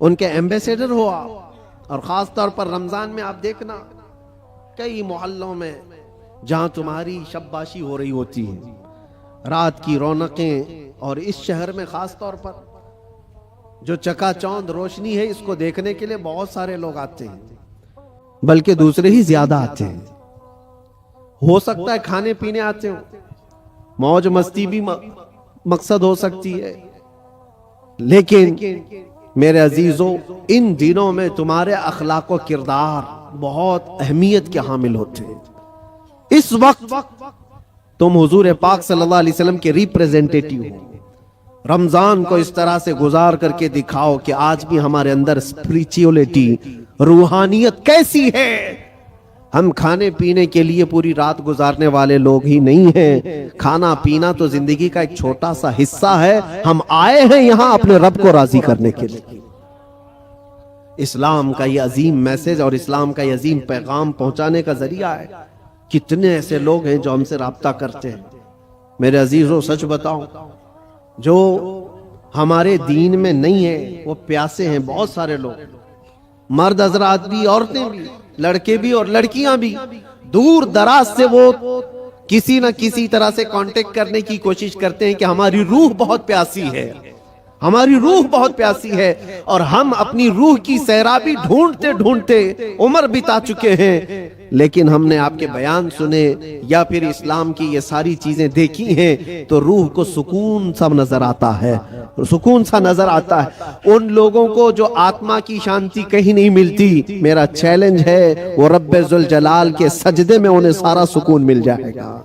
ان کے ایمبیسیڈر ہو آپ. اور خاص طور پر رمضان میں آپ دیکھنا کئی محلوں میں جہاں تمہاری شباشی ہو رہی ہوتی ہے، رات کی رونقیں، اور اس شہر میں خاص طور پر جو چکا چوند روشنی ہے اس کو دیکھنے کے لیے بہت سارے لوگ آتے ہیں، بلکہ دوسرے ہی زیادہ آتے ہیں. ہو سکتا ہے کھانے پینے آتے ہوں، موج مستی بھی مقصد ہو سکتی ہے، لیکن میرے عزیزوں ان دنوں میں تمہارے اخلاق و کردار بہت اہمیت کے حامل ہوتے ہیں. اس وقت تم حضور پاک صلی اللہ علیہ وسلم کے ریپریزنٹیٹیو ہو. رمضان کو اس طرح سے گزار کر کے دکھاؤ کہ آج بھی ہمارے اندر اسپریچولیٹی، روحانیت کیسی ہے. ہم کھانے پینے کے لیے پوری رات گزارنے والے لوگ ہی نہیں ہیں. کھانا پینا تو زندگی کا ایک چھوٹا سا حصہ ہے. ہم آئے ہیں یہاں اپنے رب کو راضی کرنے کے لیے. اسلام کا یہ عظیم میسج اور اسلام کا یہ عظیم پیغام پہنچانے کا ذریعہ ہے. کتنے ایسے لوگ ہیں جو ہم سے رابطہ کرتے ہیں. میرے عزیزوں سچ بتاؤں، جو ہمارے دین میں نہیں ہے وہ پیاسے ہیں. بہت سارے لوگ، مرد حضرات بھی، عورتیں بھی، لڑکے بھی اور لڑکیاں بھی، دور دراز سے وہ کسی نہ کسی طرح سے کانٹیکٹ کرنے کی کوشش کرتے ہیں کہ ہماری روح بہت پیاسی ہے، ہماری روح بہت پیاسی ہے. اور ہم اپنی روح کی سیرابی ڈھونڈتے ڈھونڈتے عمر بتا چکے ہیں، لیکن ہم نے آپ کے بیان سنے یا پھر اسلام کی یہ ساری چیزیں دیکھی ہیں تو روح کو سکون سا نظر آتا ہے، سکون سا نظر آتا ہے. ان لوگوں کو جو آتما کی شانتی کہیں نہیں ملتی، میرا چیلنج ہے وہ رب ذوالجلال کے سجدے میں انہیں سارا سکون مل جائے گا.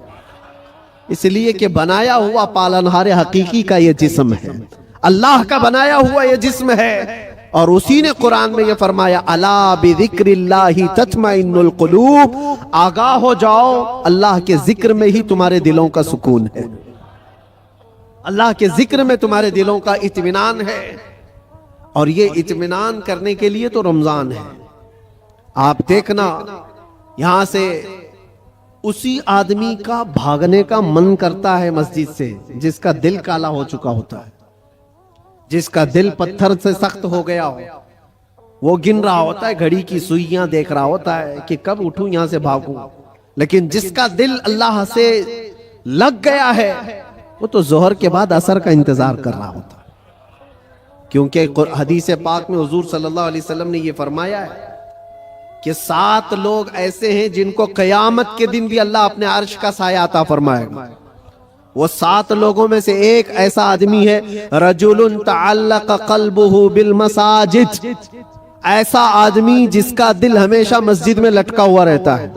اس لیے کہ بنایا ہوا پالنہار حقیقی کا یہ جسم ہے، اللہ کا بنایا ہوا یہ جسم ہے. اور اسی نے قرآن میں یہ فرمایا الا بذکر اللہ تطمئن القلوب، آگاہ ہو جاؤ اللہ کے ذکر میں ہی تمہارے دلوں کا سکون ہے، اللہ کے ذکر میں تمہارے دلوں کا اطمینان ہے. اور یہ اطمینان کرنے کے لیے تو رمضان ہے. آپ دیکھنا یہاں سے اسی آدمی کا بھاگنے کا من کرتا ہے مسجد سے جس کا دل کالا ہو چکا ہوتا ہے، جس کا دل پتھر سے سخت ہو گیا ہو. وہ گن رہا ہوتا ہے، گھڑی کی سوئیاں دیکھ رہا ہوتا ہے کہ کب اٹھوں یہاں سے بھاگوں. لیکن جس کا دل اللہ سے لگ گیا ہے وہ تو ظہر کے بعد عصر کا انتظار کر رہا ہوتا ہے. کیونکہ حدیث پاک میں حضور صلی اللہ علیہ وسلم نے یہ فرمایا ہے کہ 7 لوگ ایسے ہیں جن کو قیامت کے دن بھی اللہ اپنے عرش کا سایہ عطا فرمائے گا. وہ 7 لوگوں میں سے ایک ایسا آدمی ہے رجل تعلق قلبہ بالمساجد، ایسا آدمی جس کا دل ہمیشہ مسجد میں لٹکا ہوا رہتا ہے.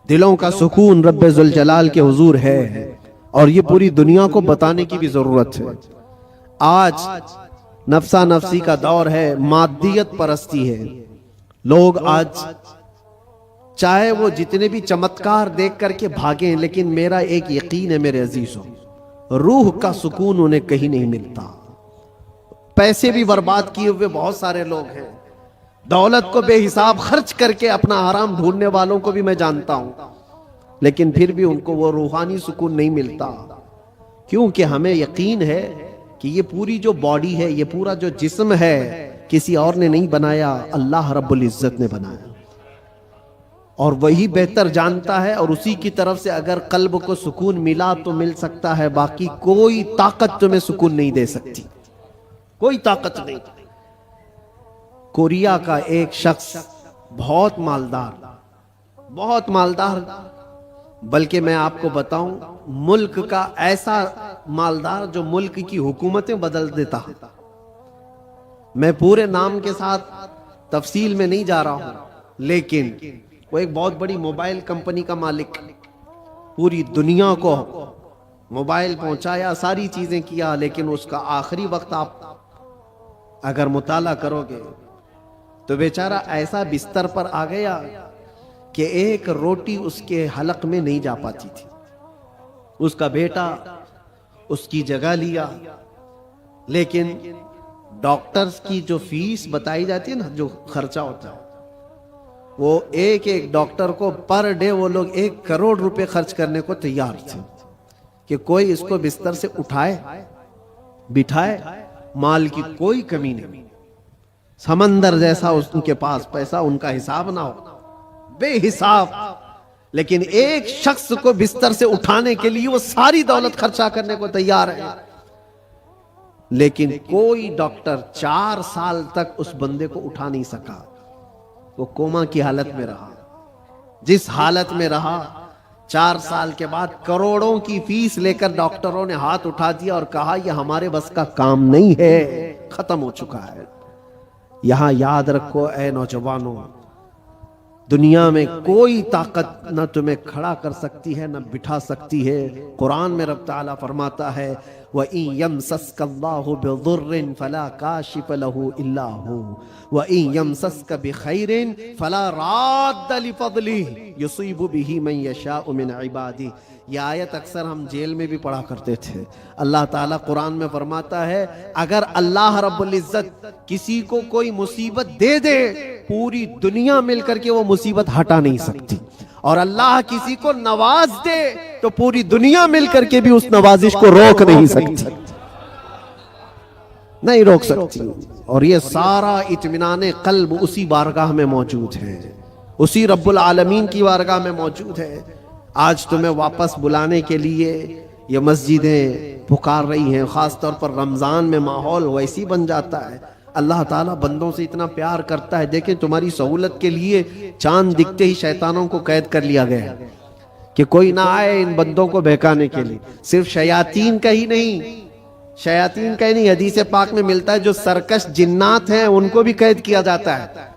دلوں کا سکون رب ذوالجلال کے حضور ہے، اور یہ پوری دنیا کو بتانے کی بھی ضرورت ہے. آج نفسا نفسی کا دور ہے، مادیت پرستی ہے. لوگ آج چاہے وہ جتنے بھی چمتکار دیکھ کر کے بھاگیں، لیکن میرا ایک یقین ہے میرے عزیزوں، روح کا سکون انہیں کہیں نہیں ملتا. پیسے بھی برباد کیے ہوئے بہت سارے لوگ ہیں، دولت کو بے حساب خرچ کر کے اپنا آرام ڈھونڈنے والوں کو بھی میں جانتا ہوں، لیکن پھر بھی ان کو وہ روحانی سکون نہیں ملتا. کیونکہ ہمیں یقین ہے کہ یہ پوری جو باڈی ہے، یہ پورا جو جسم ہے، کسی اور نے نہیں بنایا، اللہ رب العزت نے بنایا. اور وہی بہتر جانتا ہے، اور اسی کی طرف سے اگر قلب کو سکون ملا تو مل سکتا ہے، باقی کوئی طاقت تمہیں سکون نہیں دے سکتی، کوئی طاقت نہیں. کوریا کا ایک شخص بہت مالدار، بلکہ میں آپ کو بتاؤں ملک کا ایسا مالدار جو ملک کی حکومتیں بدل دیتا. میں پورے نام کے ساتھ تفصیل میں نہیں جا رہا ہوں، لیکن وہ ایک بہت بڑی موبائل کمپنی کا مالک، پوری دنیا کو موبائل پہنچایا، ساری چیزیں کیا، لیکن اس کا آخری وقت آپ اگر مطالعہ کرو گے تو بیچارہ ایسا بستر پر آ گیا کہ ایک روٹی اس کے حلق میں نہیں جا پاتی تھی. اس کا بیٹا اس کی جگہ لیا، لیکن ڈاکٹرز کی جو فیس بتائی جاتی ہے نا، جو خرچہ ہوتا ہے، وہ ایک ڈاکٹر کو پر ڈے وہ لوگ 1 کروڑ روپے خرچ کرنے کو تیار تھے کہ کوئی اس کو بستر سے اٹھائے بٹھائے. مال کی کوئی کمی نہیں. سمندر جیسا ان کے پاس پیسہ، ان کا حساب نہ ہو، بے حساب، لیکن ایک شخص کو بستر سے اٹھانے کے لیے وہ ساری دولت خرچہ کرنے کو تیار ہے۔ لیکن کوئی ڈاکٹر 4 سال تک اس بندے کو اٹھا نہیں سکا، وہ کوما کی حالت میں رہا۔ جس حالت میں رہا، 4 سال کے بعد کروڑوں کی فیس لے کر ڈاکٹروں نے ہاتھ اٹھا دیا اور کہا یہ ہمارے بس کا کام نہیں ہے، ختم ہو چکا ہے۔ یہاں یاد رکھو اے نوجوانوں، دنیا میں کوئی طاقت نہ تمہیں کھڑا کر سکتی ہے نہ بٹھا سکتی ہے۔ قرآن میں رب تعالیٰ فرماتا ہے وَإِن يَمْسَسْكَ اللَّهُ بِضُرٍّ فَلَا كَاشِفَ لَهُ إِلَّا هُوَ وَإِن يَمْسَسْكَ بِخَيْرٍ فَلَا رَادَّ لِفَضْلِهِ يُصِيبُ بِهِ مَن يَشَاءُ مِنْ عِبَادِهِ۔ یہ آیت اکثر ہم جیل میں بھی پڑھا کرتے تھے۔ اللہ تعالیٰ قرآن میں فرماتا ہے اگر اللہ رب العزت کسی کو کوئی مصیبت دے دے، پوری دنیا مل کر کے وہ مصیبت ہٹا نہیں سکتی، اور اللہ کسی کو نواز دے تو پوری دنیا مل کر کے بھی اس نوازش کو روک نہیں سکتی، نہیں روک سکتی۔ اور یہ سارا اطمینان قلب اسی بارگاہ میں موجود ہے، اسی رب العالمین کی بارگاہ میں موجود ہے۔ آج تمہیں واپس بلانے کے لیے یہ مسجدیں پکار رہی ہیں، خاص طور پر رمضان میں ماحول ویسی بن جاتا ہے۔ اللہ تعالیٰ بندوں سے اتنا پیار کرتا ہے۔ دیکھیں تمہاری سہولت کے لیے چاند دکھتے ہی شیطانوں کو قید کر لیا گیا ہے کہ کوئی نہ آئے ان بندوں کو بہکانے کے لیے۔ صرف شیاطین کا ہی نہیں، شیاطین کا ہی نہیں، حدیث پاک میں ملتا ہے جو سرکش جنات ہیں ان کو بھی قید کیا جاتا ہے،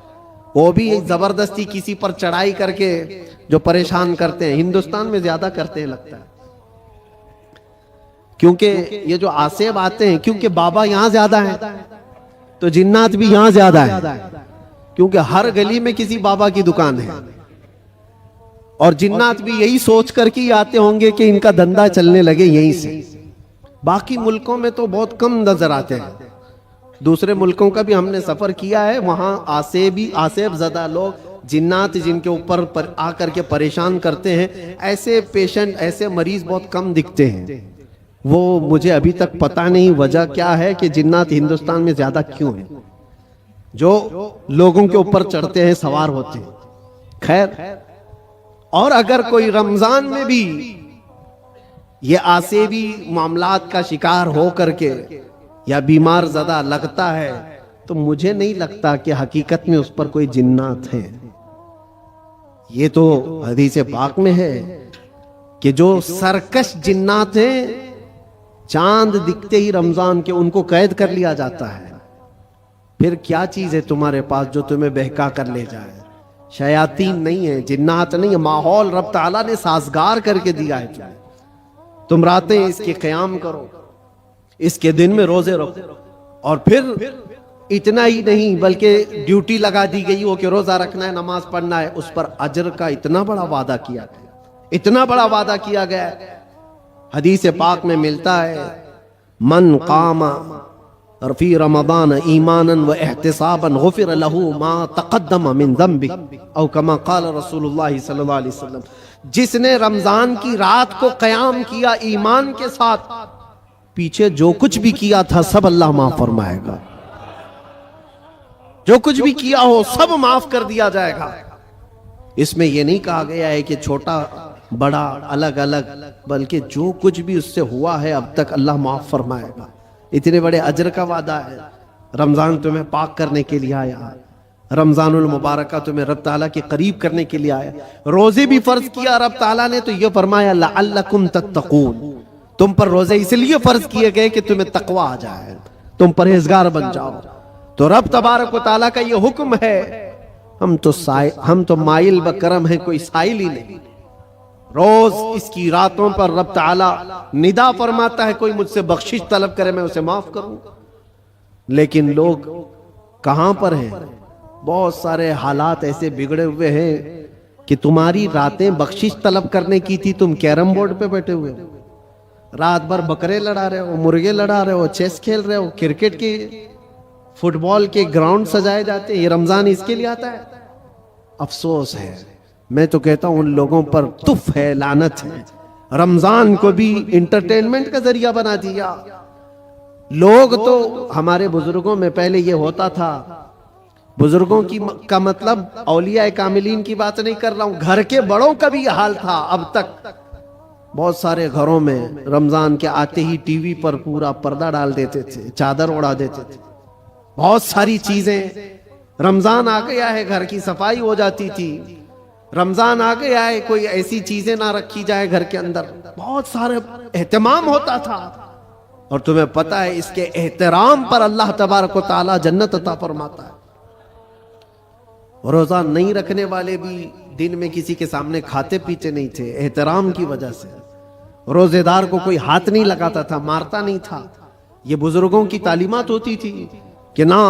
وہ بھی زبردستی کسی پر چڑھائی کر کے جو پریشان کرتے ہیں۔ ہندوستان میں زیادہ کرتے ہیں لگتا ہے، کیونکہ یہ جو آسیب آتے ہیں، کیونکہ بابا یہاں زیادہ ہیں تو جنات بھی یہاں زیادہ ہیں، کیونکہ ہر گلی میں کسی بابا کی دکان ہے، اور جنات بھی یہی سوچ کر کے آتے ہوں گے کہ ان کا دھندا چلنے لگے یہیں سے۔ باقی ملکوں میں تو بہت کم نظر آتے ہیں، دوسرے ملکوں کا بھی ہم نے سفر کیا ہے، وہاں آسیب زدہ لوگ، جنات جن کے اوپر آ کر کے پریشان کرتے ہیں، ایسے پیشنٹ، ایسے مریض بہت کم دکھتے ہیں۔ وہ مجھے ابھی تک پتہ نہیں وجہ کیا ہے کہ جنات ہندوستان میں زیادہ کیوں ہیں، جو لوگوں کے اوپر چڑھتے ہیں، سوار ہوتے ہیں۔ خیر، اور اگر کوئی رمضان میں بھی یہ آسیبی معاملات کا شکار ہو کر کے یا بیمار زدہ لگتا ہے تو مجھے نہیں لگتا کہ حقیقت میں اس پر کوئی جنات ہیں۔ یہ تو حدیث پاک میں ہے کہ جو سرکش جنات ہیں، چاند دکھتے ہی رمضان کے ان کو قید کر لیا جاتا ہے۔ پھر کیا چیز ہے تمہارے پاس جو تمہیں بہکا کر لے جائے؟ شیاطین نہیں ہے، جنات نہیں ہے، ماحول رب تعالیٰ نے سازگار کر کے دیا ہے تمہیں۔ تم راتیں اس کے قیام کرو، اس کے دن میں روزے رکھو، اور پھر اتنا ہی نہیں بلکہ ڈیوٹی لگا دی گئی ہو کہ روزہ رکھنا ہے، نماز پڑھنا ہے، اس پر اجر کا اتنا بڑا وعدہ کیا گیا، اتنا بڑا وعدہ کیا گیا ہے۔ حدیث پاک میں ملتا ہے من قام فی رمضان ایمانا و احتسابا غفر له ما تقدم من ذنبه، او کما قال رسول اللہ صلی اللہ علیہ وسلم، جس نے رمضان کی رات کو قیام کیا ایمان کے ساتھ، پیچھے جو کچھ بھی کیا تھا سب اللہ معاف فرمائے گا، جو کچھ بھی کیا ہو سب معاف کر دیا جائے گا۔ اس میں یہ نہیں کہا گیا ہے کہ چھوٹا بڑا الگ الگ، بلکہ جو کچھ بھی اس سے ہوا ہے اب تک اللہ معاف فرمائے گا۔ اتنے بڑے اجر کا وعدہ ہے۔ رمضان تمہیں پاک کرنے کے لیے آیا، رمضان المبارکہ تمہیں رب تعالیٰ کے قریب کرنے کے لیے آیا۔ روزے بھی فرض کیا رب تعالیٰ نے تو یہ فرمایا لعلکم تتقون، تم پر روزے اس لیے فرض کیے گئے کہ تمہیں تقوی آ جائے، تم پرہیزگار بن جاؤ۔ تو رب تبارک و تعالیٰ کا یہ حکم ہے، ہم تو مائل بکرم ہیں، کوئی سائل ہی نہیں۔ روز اس کی راتوں پر رب تعالیٰ ندا فرماتا ہے کوئی مجھ سے بخشش طلب کرے میں اسے معاف کروں، لیکن لوگ کہاں پر ہیں؟ بہت سارے حالات ایسے بگڑے ہوئے ہیں کہ تمہاری راتیں بخشش طلب کرنے کی تھی، تم کیرم بورڈ پہ بیٹھے ہوئے ہو، رات بھر بکرے لڑا رہے ہو، مرغے لڑا رہے ہو، چیس کھیل رہے ہو، کرکٹ کے فٹ بال کے گراؤنڈ سجائے جاتے ہیں۔ یہ رمضان اس کے لیے آتا ہے؟ افسوس ہے، میں تو کہتا ہوں ان لوگوں پر تف ہے، لعنت ہے۔ رمضان کو بھی انٹرٹینمنٹ کا ذریعہ بنا دیا۔ لوگ تو ہمارے بزرگوں میں پہلے یہ ہوتا تھا بزرگوں کی کا مطلب اولیاء کاملین کی بات نہیں کر رہا ہوں، گھر کے بڑوں کا بھی یہ حال تھا اب تک۔ بہت سارے گھروں میں رمضان کے آتے ہی ٹی وی پر پورا پردہ ڈال دیتے تھے، چادر اڑا دیتے تھے، بہت ساری چیزیں۔ رمضان آ گیا ہے گھر کی صفائی ہو جاتی تھی، رمضان آ گیا ہے کوئی ایسی چیزیں نہ رکھی جائے گھر کے اندر، بہت سارے اہتمام ہوتا تھا۔ اور تمہیں پتہ ہے اس کے احترام پر اللہ تبارک و تعالی جنت عطا فرماتا ہے۔ روزہ نہیں رکھنے والے بھی دن میں کسی کے سامنے کھاتے پیتے نہیں تھے احترام کی وجہ سے۔ روزے دار کو کوئی ہاتھ نہیں لگاتا تھا، مارتا نہیں تھا۔ یہ بزرگوں کی تعلیمات ہوتی تھی کہ نہ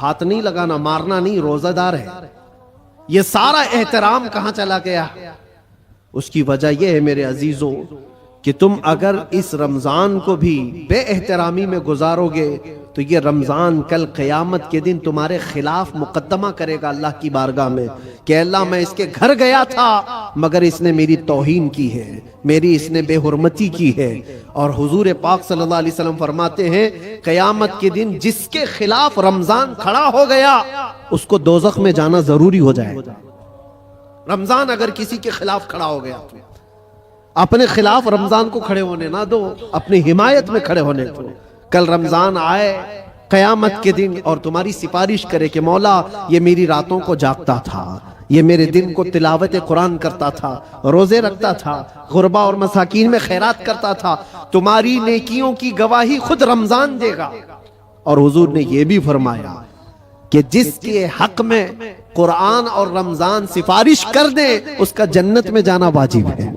ہاتھ نہیں لگانا، مارنا نہیں، روزہ دار ہے۔ یہ سارا احترام کہاں چلا گیا؟ اس کی وجہ یہ ہے میرے عزیزوں کہ تم اگر اس رمضان کو بھی بے احترامی میں گزارو گے تو یہ رمضان کل قیامت کے دن تمہارے خلاف مقدمہ کرے گا اللہ کی بارگاہ میں کہ اللہ میں اس کے گھر گیا تھا مگر اس نے میری توہین کی ہے، میری اس نے بے حرمتی کی ہے۔ اور حضور پاک صلی اللہ علیہ وسلم فرماتے ہیں قیامت کے دن جس کے خلاف رمضان کھڑا ہو گیا اس کو دوزخ میں جانا ضروری ہو جائے گا۔ رمضان اگر کسی کے خلاف کھڑا ہو گیا تو اپنے خلاف رمضان کو کھڑے ہونے نہ دو، اپنی حمایت میں کھڑے ہونے دو۔ کل رمضان آئے قیامت کے دن اور تمہاری سفارش کرے کہ مولا یہ میری راتوں کو جاگتا تھا، یہ میرے دن کو تلاوت قرآن کرتا تھا، روزے رکھتا تھا، غربا اور مساکین میں خیرات کرتا تھا، تمہاری نیکیوں کی گواہی خود رمضان دے گا۔ اور حضور نے یہ بھی فرمایا کہ جس کے حق میں قرآن اور رمضان سفارش کر دے اس کا جنت میں جانا واجب ہے۔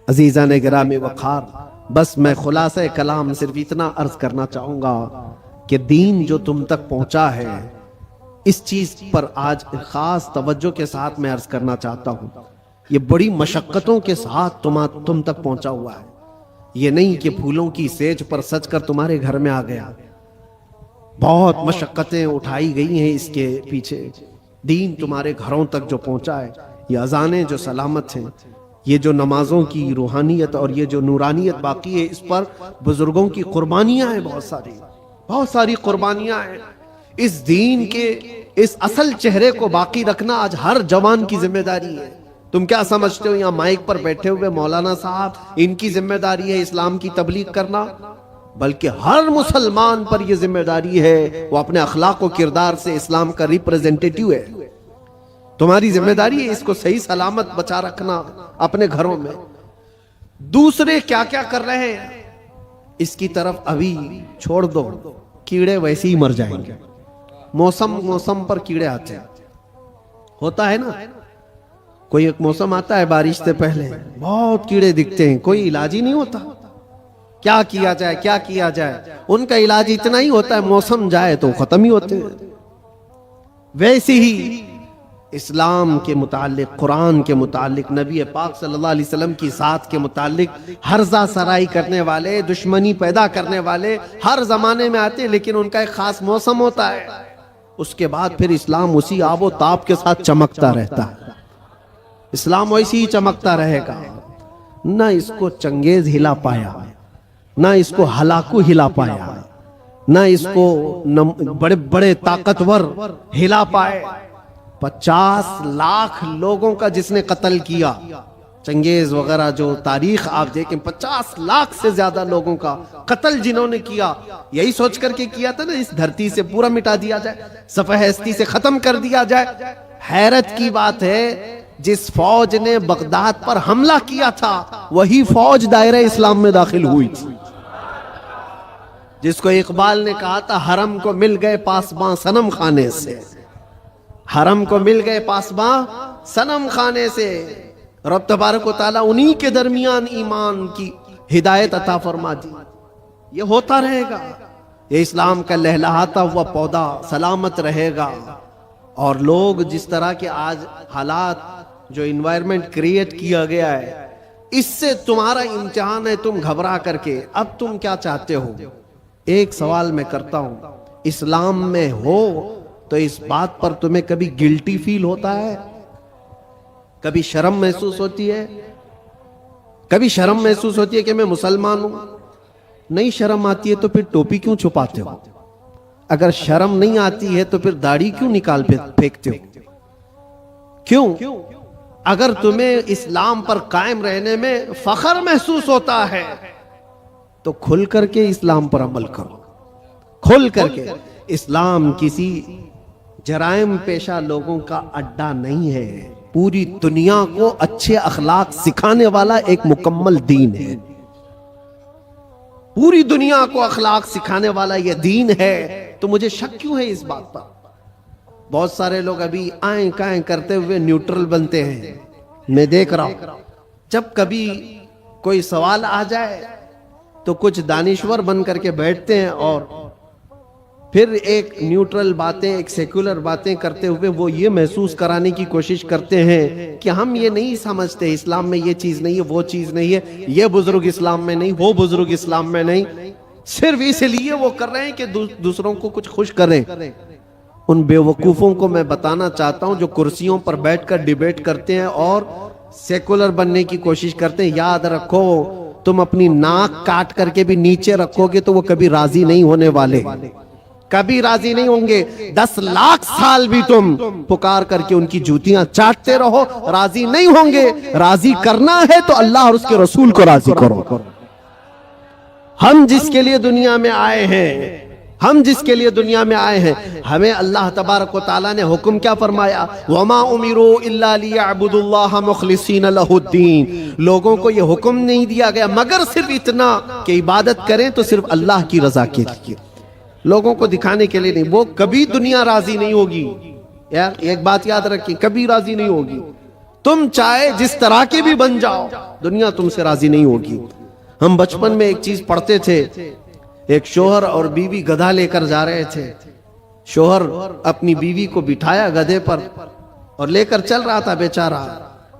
عزیزان گرامی وقار، بس میں خلاصہ کلام صرف اتنا عرض کرنا چاہوں گا کہ دین جو تم تک پہنچا ہے اس چیز پر آج خاص توجہ کے ساتھ میں عرض کرنا چاہتا ہوں۔ یہ بڑی مشقتوں کے ساتھ تم تک پہنچا ہوا ہے، یہ نہیں کہ پھولوں کی سیج پر سج کر تمہارے گھر میں آ گیا۔ بہت مشقتیں اٹھائی گئی ہیں اس کے پیچھے، دین تمہارے گھروں تک جو پہنچا ہے، یہ اذانیں جو سلامت ہیں، یہ جو نمازوں کی روحانیت اور یہ جو نورانیت باقی ہے، اس پر بزرگوں کی قربانیاں ہیں، بہت ساری قربانیاں ہیں۔ اس دین کے اس اصل چہرے کو باقی رکھنا آج ہر جوان کی ذمہ داری ہے۔ تم کیا سمجھتے ہو یہاں مائک پر بیٹھے ہوئے مولانا صاحب ان کی ذمہ داری ہے اسلام کی تبلیغ کرنا؟ بلکہ ہر مسلمان پر یہ ذمہ داری ہے وہ اپنے اخلاق و کردار سے اسلام کا ریپریزنٹیٹیو ہے۔ تمہاری ذمہ داری ہے اس کو صحیح سلامت بچا رکھنا اپنے گھروں میں۔ دوسرے کیا کیا کر رہے ہیں اس کی طرف ابھی چھوڑ دو، کیڑے ویسے ہی مر جائیں گے۔ موسم پر کیڑے آتے ہیں، ہوتا ہے نا، کوئی ایک موسم آتا ہے بارش سے پہلے بہت کیڑے دکھتے ہیں، کوئی علاج ہی نہیں ہوتا۔ کیا کیا جائے، ان کا علاج اتنا ہی ہوتا ہے موسم جائے تو ختم ہی ہوتے ہیں۔ ویسے ہی اسلام کے متعلق، قرآن کے متعلق، نبی پاک صلی اللہ علیہ وسلم کی ذات کے متعلق ہرزہ سرائی کرنے والے، دشمنی پیدا کرنے والے ہر زمانے میں آتے ہیں، لیکن ان کا ایک خاص موسم ہوتا ہے، اس کے بعد پھر اسلام اسی آب و تاب کے ساتھ چمکتا رہتا ہے۔ اسلام ویسے ہی چمکتا رہے گا، نہ اس کو چنگیز ہلا پایا، نہ اس کو ہلاکو ہلا پایا، نہ اس کو بڑے بڑے طاقتور ہلا پائے۔ 50 لاکھ لوگوں کا جس نے قتل کیا، چنگیز وغیرہ جو تاریخ آپ دیکھیں، 50 لاکھ سے زیادہ لوگوں کا قتل جنہوں نے کیا، یہی سوچ کر کے کیا تھا نا اس دھرتی سے پورا مٹا دیا جائے، صفحہ ہستی سے ختم کر دیا جائے۔ حیرت کی بات ہے جس فوج نے بغداد پر حملہ کیا تھا وہی فوج دائرہ اسلام میں داخل ہوئی تھی، جس کو اقبال نے کہا تھا حرم کو مل گئے پاسباں صنم خانے سے، حرم کو مل گئے پاسباں صنم خانے سے۔ رب تبارک و تعالیٰ انہی کے درمیان ایمان کی ہدایت عطا فرما دی۔ یہ ہوتا رہے گا، یہ اسلام کا لہلہاتا ہوا پودا سلامت رہے گا۔ اور لوگ جس طرح کے آج حالات جو انوائرمنٹ کریٹ کیا گیا ہے، اس سے تمہارا امتحان ہے، تم گھبرا کر کے اب تم کیا چاہتے ہو؟ ایک سوال میں کرتا ہوں، اسلام میں ہو تو اس بات پر تمہیں کبھی گلٹی فیل ہوتا ہے؟ کبھی شرم محسوس ہوتی ہے؟ کبھی شرم محسوس ہوتی ہے کہ میں مسلمان ہوں؟ نہیں شرم آتی ہے تو پھر ٹوپی کیوں چھپاتے ہو؟ اگر شرم نہیں آتی ہے تو پھر داڑھی کیوں نکال پھینکتے ہو؟ کیوں؟ اگر تمہیں اسلام پر قائم رہنے میں فخر محسوس ہوتا ہے تو کھل کر کے اسلام پر عمل کرو، کھل کر کے۔ اسلام کسی جرائم پیشہ لوگوں کا اڈا نہیں ہے، پوری دنیا کو اچھے اخلاق سکھانے والا ایک مکمل دین ہے، پوری دنیا کو اخلاق سکھانے والا یہ دین ہے۔ تو مجھے شک کیوں ہے اس بات پر؟ بہت سارے لوگ ابھی آئیں کائیں کرتے ہوئے نیوٹرل بنتے ہیں، میں دیکھ رہا ہوں۔ جب کبھی کوئی سوال آ جائے تو کچھ دانشور بن کر کے بیٹھتے ہیں اور پھر ایک نیوٹرل باتیں، ایک سیکولر باتیں کرتے ہوئے وہ یہ محسوس کرانے کی کوشش کرتے ہیں کہ ہم یہ نہیں سمجھتے، اسلام میں یہ چیز نہیں ہے، وہ چیز نہیں ہے، یہ بزرگ اسلام میں نہیں، وہ بزرگ اسلام میں نہیں، صرف اس لیے وہ کر رہے ہیں کہ دوسروں کو کچھ خوش کریں۔ ان بے وقوفوں کو میں بتانا چاہتا ہوں جو کرسیوں پر بیٹھ کر ڈیبیٹ کرتے ہیں اور سیکولر بننے کی کوشش کرتے ہیں، یاد رکھو تم اپنی ناک کاٹ کر کے بھی نیچے رکھو گے تو وہ کبھی راضی نہیں ہونے والے، کبھی راضی نہیں ہوں گے۔ 10 لاکھ سال بھی تم پکار کر کے ان کی جوتیاں چاٹتے رہو، راضی نہیں ہوں گے۔ راضی کرنا ہے تو اللہ اور اس کے رسول کو راضی کرو۔ ہم جس کے لیے دنیا میں آئے ہیں، ہم جس کے لیے دنیا میں آئے ہیں، ہمیں اللہ تبارک و تعالیٰ نے حکم کیا فرمایا؟ وَمَا أُمِرُوا إِلَّا لِيَعْبُدُوا اللَّهَ مُخْلِصِينَ لَهُ الدِّينَ۔ لوگوں کو یہ حکم نہیں دیا گیا مگر صرف اتنا کہ عبادت کریں تو صرف اللہ کی رضا کے لیے، لوگوں کو دکھانے کے لیے نہیں۔ وہ کبھی دنیا راضی نہیں ہوگی، یار ایک بات یاد رکھیں، کبھی راضی نہیں ہوگی۔ تم چاہے جس طرح کے بھی بن جاؤ، دنیا تم سے راضی نہیں ہوگی۔ ہم بچپن میں ایک چیز پڑھتے تھے، ایک شوہر اور بیوی گدھا لے کر جا رہے تھے، شوہر اپنی بیوی کو بٹھایا گدھے پر اور لے کر چل رہا تھا، بیچارہ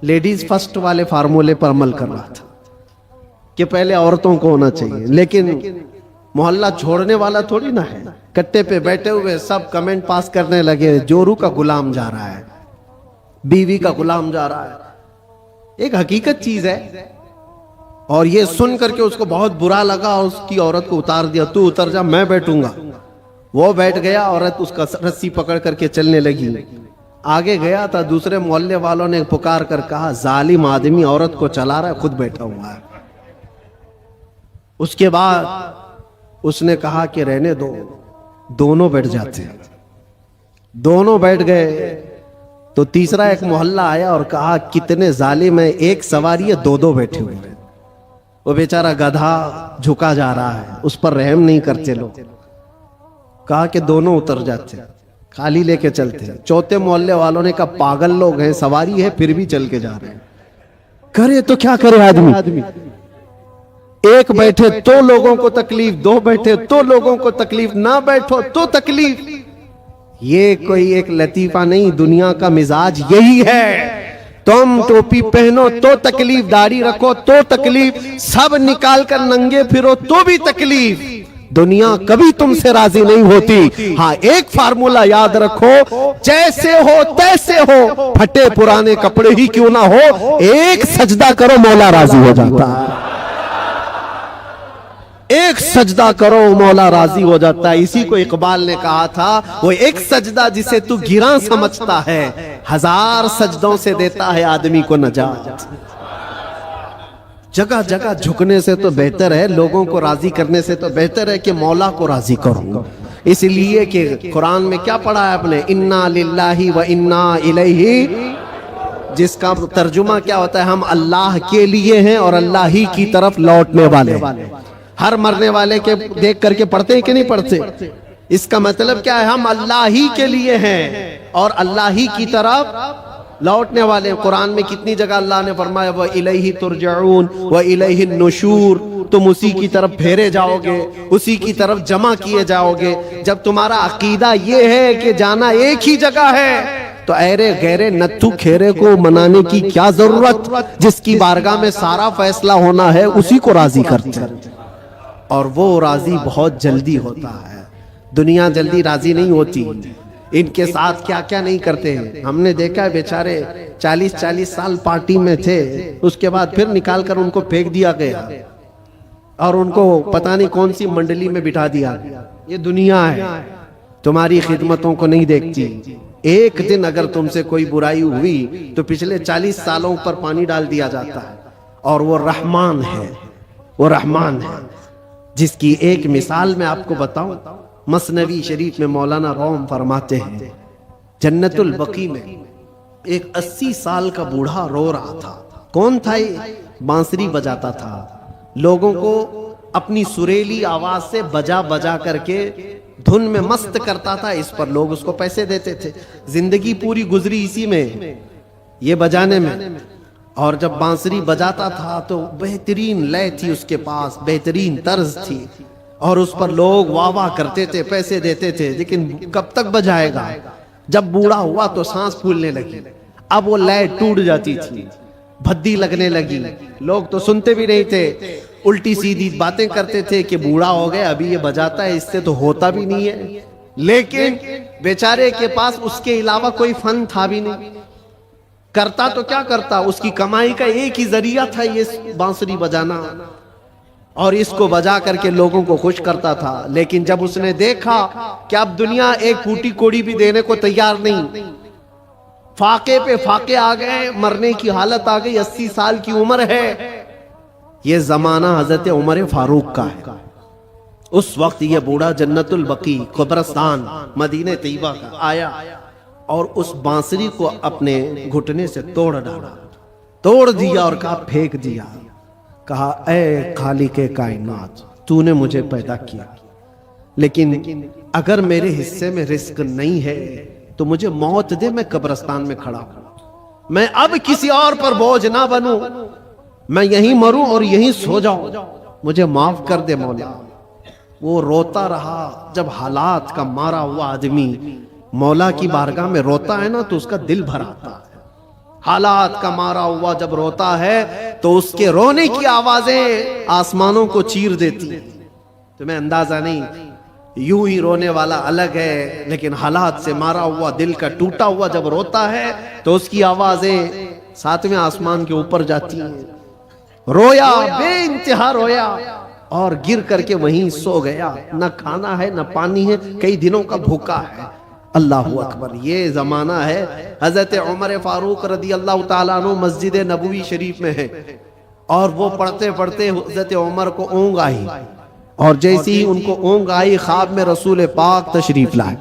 لیڈیز فرسٹ والے فارمولے پر عمل کر رہا تھا کہ پہلے عورتوں کو ہونا چاہیے، لیکن محلہ چھوڑنے والا تھوڑی نہ ہے۔ کٹے پہ بیٹھے ہوئے سب کمنٹ پاس کرنے لگے، جورو کا غلام جا رہا ہے، بیوی کا غلام جا رہا ہے۔ ایک حقیقت چیز ہے، اور یہ سن کر کے اس کو بہت برا لگا، اس کی عورت کو اتار دیا، تو اتر جا میں بیٹھوں گا۔ وہ بیٹھ گیا، عورت اس کا رسی پکڑ کر کے چلنے لگی۔ آگے گیا تھا، دوسرے محلے والوں نے پکار کر کہا ظالم آدمی عورت کو چلا رہا ہے، خود بیٹھا ہوا ہے۔ اس کے بعد اس نے کہا کہ رہنے دو، دونوں بیٹھ جاتے ہیں۔ دونوں بیٹھ گئے تو تیسرا ایک محلہ آیا اور کہا کتنے ظالم ہیں، ایک سواری ہے، دو بیٹھے ہوئے ہیں۔ وہ بیچارہ گدھا جھکا جا رہا ہے، اس پر رحم نہیں کرتے لوگ۔ کہا کہ دونوں اتر جاتے، خالی لے کے چلتے۔ چوتھے محلے والوں نے کہا پاگل لوگ ہیں، سواری ہے پھر بھی چل کے جا رہے ہیں، کرے تو کیا کرے آدمی؟ ایک بیٹھے تو لوگوں کو تکلیف، دو بیٹھے تو لوگوں کو تکلیف، نہ بیٹھو تو تکلیف۔ یہ کوئی ایک لطیفہ نہیں، دنیا کا مزاج یہی ہے۔ تم ٹوپی پہنو تو تکلیف، داڑھی رکھو تو تکلیف، سب نکال کر ننگے پھرو تو بھی تکلیف۔ دنیا کبھی تم سے راضی نہیں ہوتی۔ ہاں ایک فارمولا یاد رکھو، جیسے ہو تیسے ہو، پھٹے پرانے کپڑے ہی کیوں نہ ہو، ایک سجدہ کرو مولا راضی ہو جاتا ہے۔ ایک سجدہ کرو مولا راضی ہو جاتا ہے۔ اسی کو اقبال نے کہا تھا، وہ ایک سجدہ جسے تو گراں سمجھتا ہے، 1000 سجدوں سے دیتا ہے آدمی کو نجات۔ جگہ جگہ جھکنے سے تو بہتر ہے، لوگوں کو راضی کرنے سے تو بہتر ہے کہ مولا کو راضی کروں۔ اس لیے کہ قرآن میں کیا پڑھا ہے آپ نے؟ انا للہ و انا الیہ، جس کا ترجمہ کیا ہوتا ہے؟ ہم اللہ کے لیے ہیں اور اللہ ہی کی طرف لوٹنے والے۔ ہر مرنے والے کے دیکھ کر کے پڑھتے ہیں کہ نہیں پڑھتے؟ اس کا مطلب کیا ہے؟ ہم اللہ ہی کے لیے ہیں اور اللہ ہی کی طرف لوٹنے والے۔ قرآن میں کتنی جگہ اللہ نے فرمایا وَإِلَيْهِ تُرْجَعُونَ وَإِلَيْهِ النُّشُورُ، تم اسی کی طرف پھیرے جاؤ گے، اسی کی طرف جمع کیے جاؤ گے۔ جب تمہارا عقیدہ یہ ہے کہ جانا ایک ہی جگہ ہے تو ایرے غیرے نتھو کھیرے کو منانے کی کیا ضرورت؟ جس کی بارگاہ میں سارا فیصلہ ہونا ہے اسی کو راضی کرتے ہیں، اور وہ راضی بہت جلدی ہوتا ہے۔ دنیا جلدی راضی نہیں ہوتی۔ ان کے ساتھ کیا کیا نہیں کرتے ہیں، ہم نے دیکھا ہے بیچارے 40 سال پارٹی میں تھے، اس کے بعد پھر نکال کر ان کو پھینک دیا گیا اور ان کو پتہ نہیں کون سی منڈلی میں بٹھا دیا۔ یہ دنیا ہے، تمہاری خدمتوں کو نہیں دیکھتی. ایک دن اگر تم سے کوئی برائی ہوئی تو پچھلے 40 سالوں پر پانی ڈال دیا جاتا ہے. اور وہ رحمان ہے، وہ رحمان ہے جس کی ایک مثال میں آپ کو بتاؤں. مثنوی شریف میں مولانا روم فرماتے ہیں جنت البقیع میں ایک 80 سال کا بوڑھا رو رہا تھا. کون تھا یہ؟ بانسری بجاتا تھا. لوگوں کو اپنی سریلی آواز سے بجا بجا کر کے دھن میں مست کرتا تھا. اس پر لوگ اس کو پیسے دیتے تھے. زندگی پوری گزری اسی میں، یہ بجانے میں. اور جب بانسری بجاتا تھا تو بہترین لے تھی اس کے پاس، بہترین طرز تھی، اور اس پر لوگ واہ واہ کرتے تھے، پیسے دیتے تھے. لیکن کب تک بجائے گا؟ جب بوڑھا ہوا تو سانس پھولنے لگی. اب وہ لے ٹوٹ جاتی تھی، بھدی لگنے لگی. لوگ تو سنتے بھی نہیں تھے، الٹی سیدھی باتیں کرتے تھے کہ بوڑھا ہو گیا، ابھی یہ بجاتا ہے، اس سے تو ہوتا بھی نہیں ہے. لیکن بیچارے کے پاس اس کے علاوہ کوئی فن تھا بھی نہیں. کرتا تو کیا کرتا؟ اس کی کمائی کا ایک ہی ذریعہ تھا یہ بانسری بجانا، اور اس کو بجا کر کے لوگوں کو خوش کرتا تھا. لیکن جب اس نے دیکھا کہ اب دنیا ایک کوٹی کوڑی بھی دینے کو تیار نہیں، فاقے پہ فاقے آ گئے، مرنے کی حالت آ گئی، 80 سال کی عمر ہے. یہ زمانہ حضرت عمر فاروق کا ہے. اس وقت یہ بوڑھا جنت البقیع قبرستان مدینہ طیبہ کا آیا اور اس بانسری کو اپنے گھٹنے سے توڑ ڈالا، توڑ دیا اور کہا پھینک دیا. کہا اے خالق کائنات، تو نے مجھے پیدا کیا، لیکن اگر میرے حصے میں رزق نہیں ہے تو مجھے موت دے، میں قبرستان میں کھڑا ہوں. میں اب کسی اور پر بوجھ نہ بنوں، میں یہیں مروں اور یہیں سو جاؤں، مجھے معاف کر دے مولا. وہ روتا رہا. جب حالات کا مارا ہوا آدمی مولا کی بارگاہ میں روتا ہے نا تو اس کا دل بھر آتا ہے. حالات کا مارا ہوا جب روتا ہے تو اس کے رونے کی آوازیں آسمانوں کو چیر دیتی. تمہیں اندازہ نہیں، یوں ہی رونے والا الگ ہے، لیکن حالات سے مارا ہوا دل کا ٹوٹا ہوا جب روتا ہے تو اس کی آوازیں ساتویں آسمان کے اوپر جاتی ہیں. رویا، بے انتہا رویا، اور گر کر کے وہیں سو گیا. نہ کھانا ہے نہ پانی ہے، کئی دنوں کا بھوکا ہے. اللہ اکبر. یہ زمانہ ہے حضرت عمر فاروق رضی اللہ تعالیٰ عنہ مسجد نبوی شریف میں ہے، اور وہ پڑھتے پڑھتے حضرت عمر کو اونگ آئی، اور جیسی ہی ان کو اونگ آئی خواب میں رسول پاک تشریف لائے.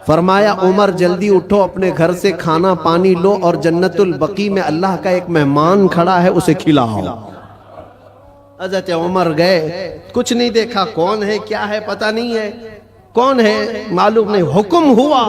فرمایا عمر جلدی اٹھو، اپنے گھر سے کھانا پانی لو، اور جنت البقیع میں اللہ کا ایک مہمان کھڑا ہے، اسے کھلاؤ. حضرت عمر گئے، کچھ نہیں دیکھا، کون ہے کیا ہے پتہ نہیں ہے، کون ہے معلوم نہیں. حکم ہوا،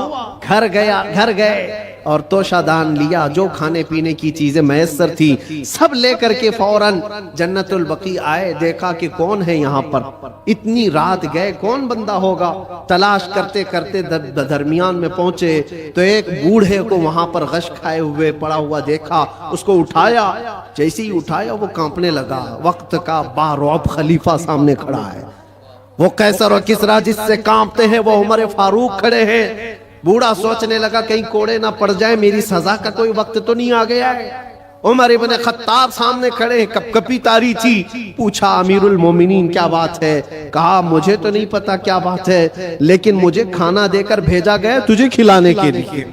گھر گیا، گھر گئے اور توشہ دان لیا، جو کھانے پینے کی چیزیں میسر تھی سب لے کر کے فوراً جنت البقیع آئے. دیکھا کہ کون ہے یہاں پر، اتنی رات گئے، کون بندہ ہوگا. تلاش کرتے کرتے درمیان میں پہنچے تو ایک بوڑھے کو وہاں پر غش کھائے ہوئے پڑا ہوا دیکھا. اس کو اٹھایا، جیسے ہی اٹھایا وہ کانپنے لگا. وقت کا بارعب خلیفہ سامنے کھڑا ہے. وہ قیصر و کسریٰ جس سے کانپتے ہیں وہ عمر فاروق کھڑے ہیں. بوڑھا سوچنے لگا کہیں کوڑے نہ پڑ جائے، میری سزا کا کوئی وقت تو نہیں آ گیا ہے. عمر ابن خطاب سامنے کھڑے، کپ کپی تاری تھی. پوچھا امیر المومنین کیا بات ہے؟ کہا مجھے تو نہیں پتا کیا بات ہے، لیکن مجھے کھانا دے کر بھیجا گیا تجھے کھلانے کے لیے،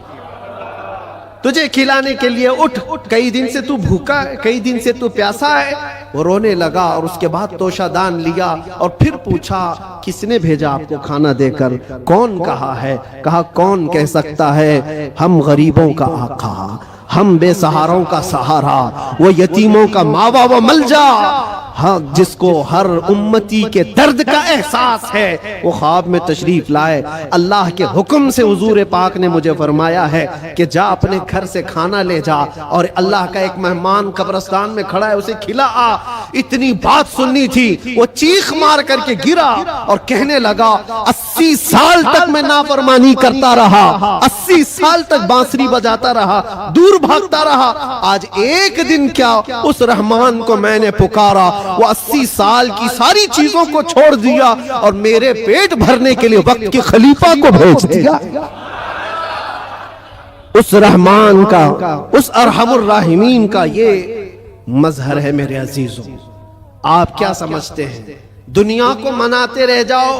تجھے کھلانے کے لیے. اٹھ، کئی دن سے تو بھوکا ہے، کئی دن سے تو پیاسا ہے. وہ رونے لگا اور اس کے بعد توشہ دان لیا اور پھر پوچھا کس نے بھیجا آپ کو کھانا دے کر؟ کون کہا ہے؟ کہا کون کہہ سکتا ہے؟ ہم غریبوں کا آقا، ہم بے سہاروں کا سہارا، وہ یتیموں کا ماوا و ملجا، ہاں جس کو ہر امتی کے درد کا احساس ہے، وہ خواب میں تشریف لائے. اللہ کے حکم سے حضور پاک نے مجھے فرمایا ہے کہ جا اپنے گھر سے کھانا لے جا، اور اللہ کا ایک مہمان قبرستان میں کھڑا ہے اسے کھلا آ. اتنی بات سننی تھی، وہ چیخ مار کر کے گرا اور کہنے لگا 80 سال تک میں نافرمانی کرتا رہا، 80 سال تک بانسری بجاتا رہا، دور بھاگتا رہا، آج ایک دن کیا اس رحمان کو میں نے پکارا، وہ 80 سال کی ساری چیزوں کو چھوڑ دیا اور میرے پیٹ بھرنے کے لیے وقت کے خلیفہ کو بھیج دیا. اس رحمان کا، اس ارحم الراحمین کا یہ مظہر ہے میرے عزیزوں. آپ کیا سمجھتے ہیں؟ دنیا کو مناتے رہ جاؤ،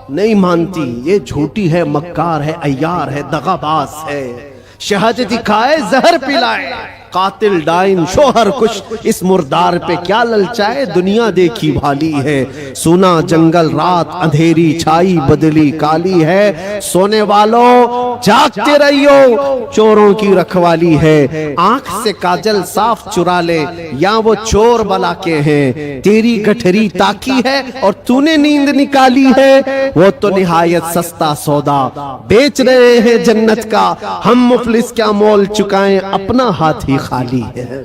نہیں مانتی، یہ جھوٹی ہے، مکار ہے، عیار ہے، دغاباز ہے، شہادت کھائے زہر پلائے، قاتل ڈائن شوہر کش، اس مردار پہ کیا للچائے، دنیا دیکھی بھالی ہے، سونا جنگل رات اندھیری چھائی بدلی کالی ہے، سونے والوں جاگتے رہیو چوروں کی رکھوالی ہے، آنکھ سے کاجل صاف چرا لے یا وہ چور بلا کے ہیں، تیری گٹھری تاکی ہے اور تو نے نیند نکالی ہے، وہ تو نہایت سستا سودا بیچ رہے ہیں جنت کا، ہم مفلس کیا مول چکائیں اپنا ہاتھ ہی خالی ہے۔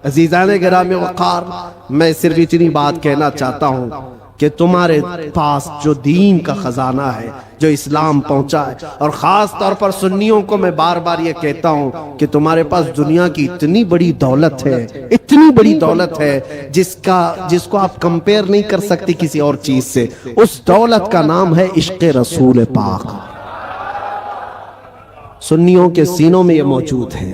عزیزان گرامی وقار، میں صرف اتنی بات کہنا چاہتا ہوں کہ تمہارے پاس جو دین کا خزانہ ہے، جو اسلام پہنچا ہے، اور خاص طور پر سنیوں کو میں بار بار یہ کہتا ہوں کہ تمہارے پاس دنیا کی اتنی بڑی دولت ہے، اتنی بڑی دولت ہے جس کو آپ کمپیر نہیں کر سکتے کسی اور چیز سے، اس دولت کا نام ہے عشق رسول پاک۔ سنیوں کے سینوں میں یہ موجود ہے،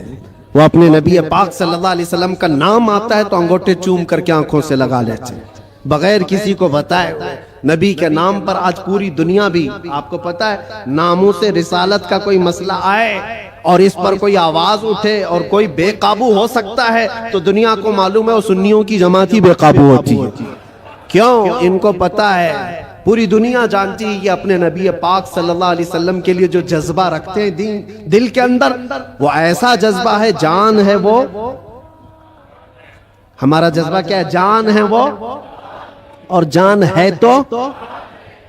وہ اپنے نبی پاک صلی اللہ علیہ وسلم کا نام آتا ہے تو انگوٹھے چوم کر کے آنکھوں سے لگا لیتے ہیں بغیر کسی کو بتائے ہوئے۔ نبی کے نام پر آج پوری دنیا بھی، آپ کو پتا ہے، ناموس رسالت کا کوئی مسئلہ آئے اور اس پر کوئی آواز اٹھے اور کوئی بے قابو ہو سکتا ہے تو دنیا کو معلوم ہے وہ سنیوں کی جماعت ہی بے قابو ہوتی ہے۔ کیوں؟ ان کو پتا ہے، پوری دنیا جانتی ہے یہ اپنے نبی پاک صلی اللہ علیہ وسلم کے لیے جو جذبہ رکھتے ہیں دل کے اندر، وہ ایسا جذبہ ہے، جان ہے وہ۔ ہمارا جذبہ کیا ہے؟ جان ہے وہ، اور جان ہے تو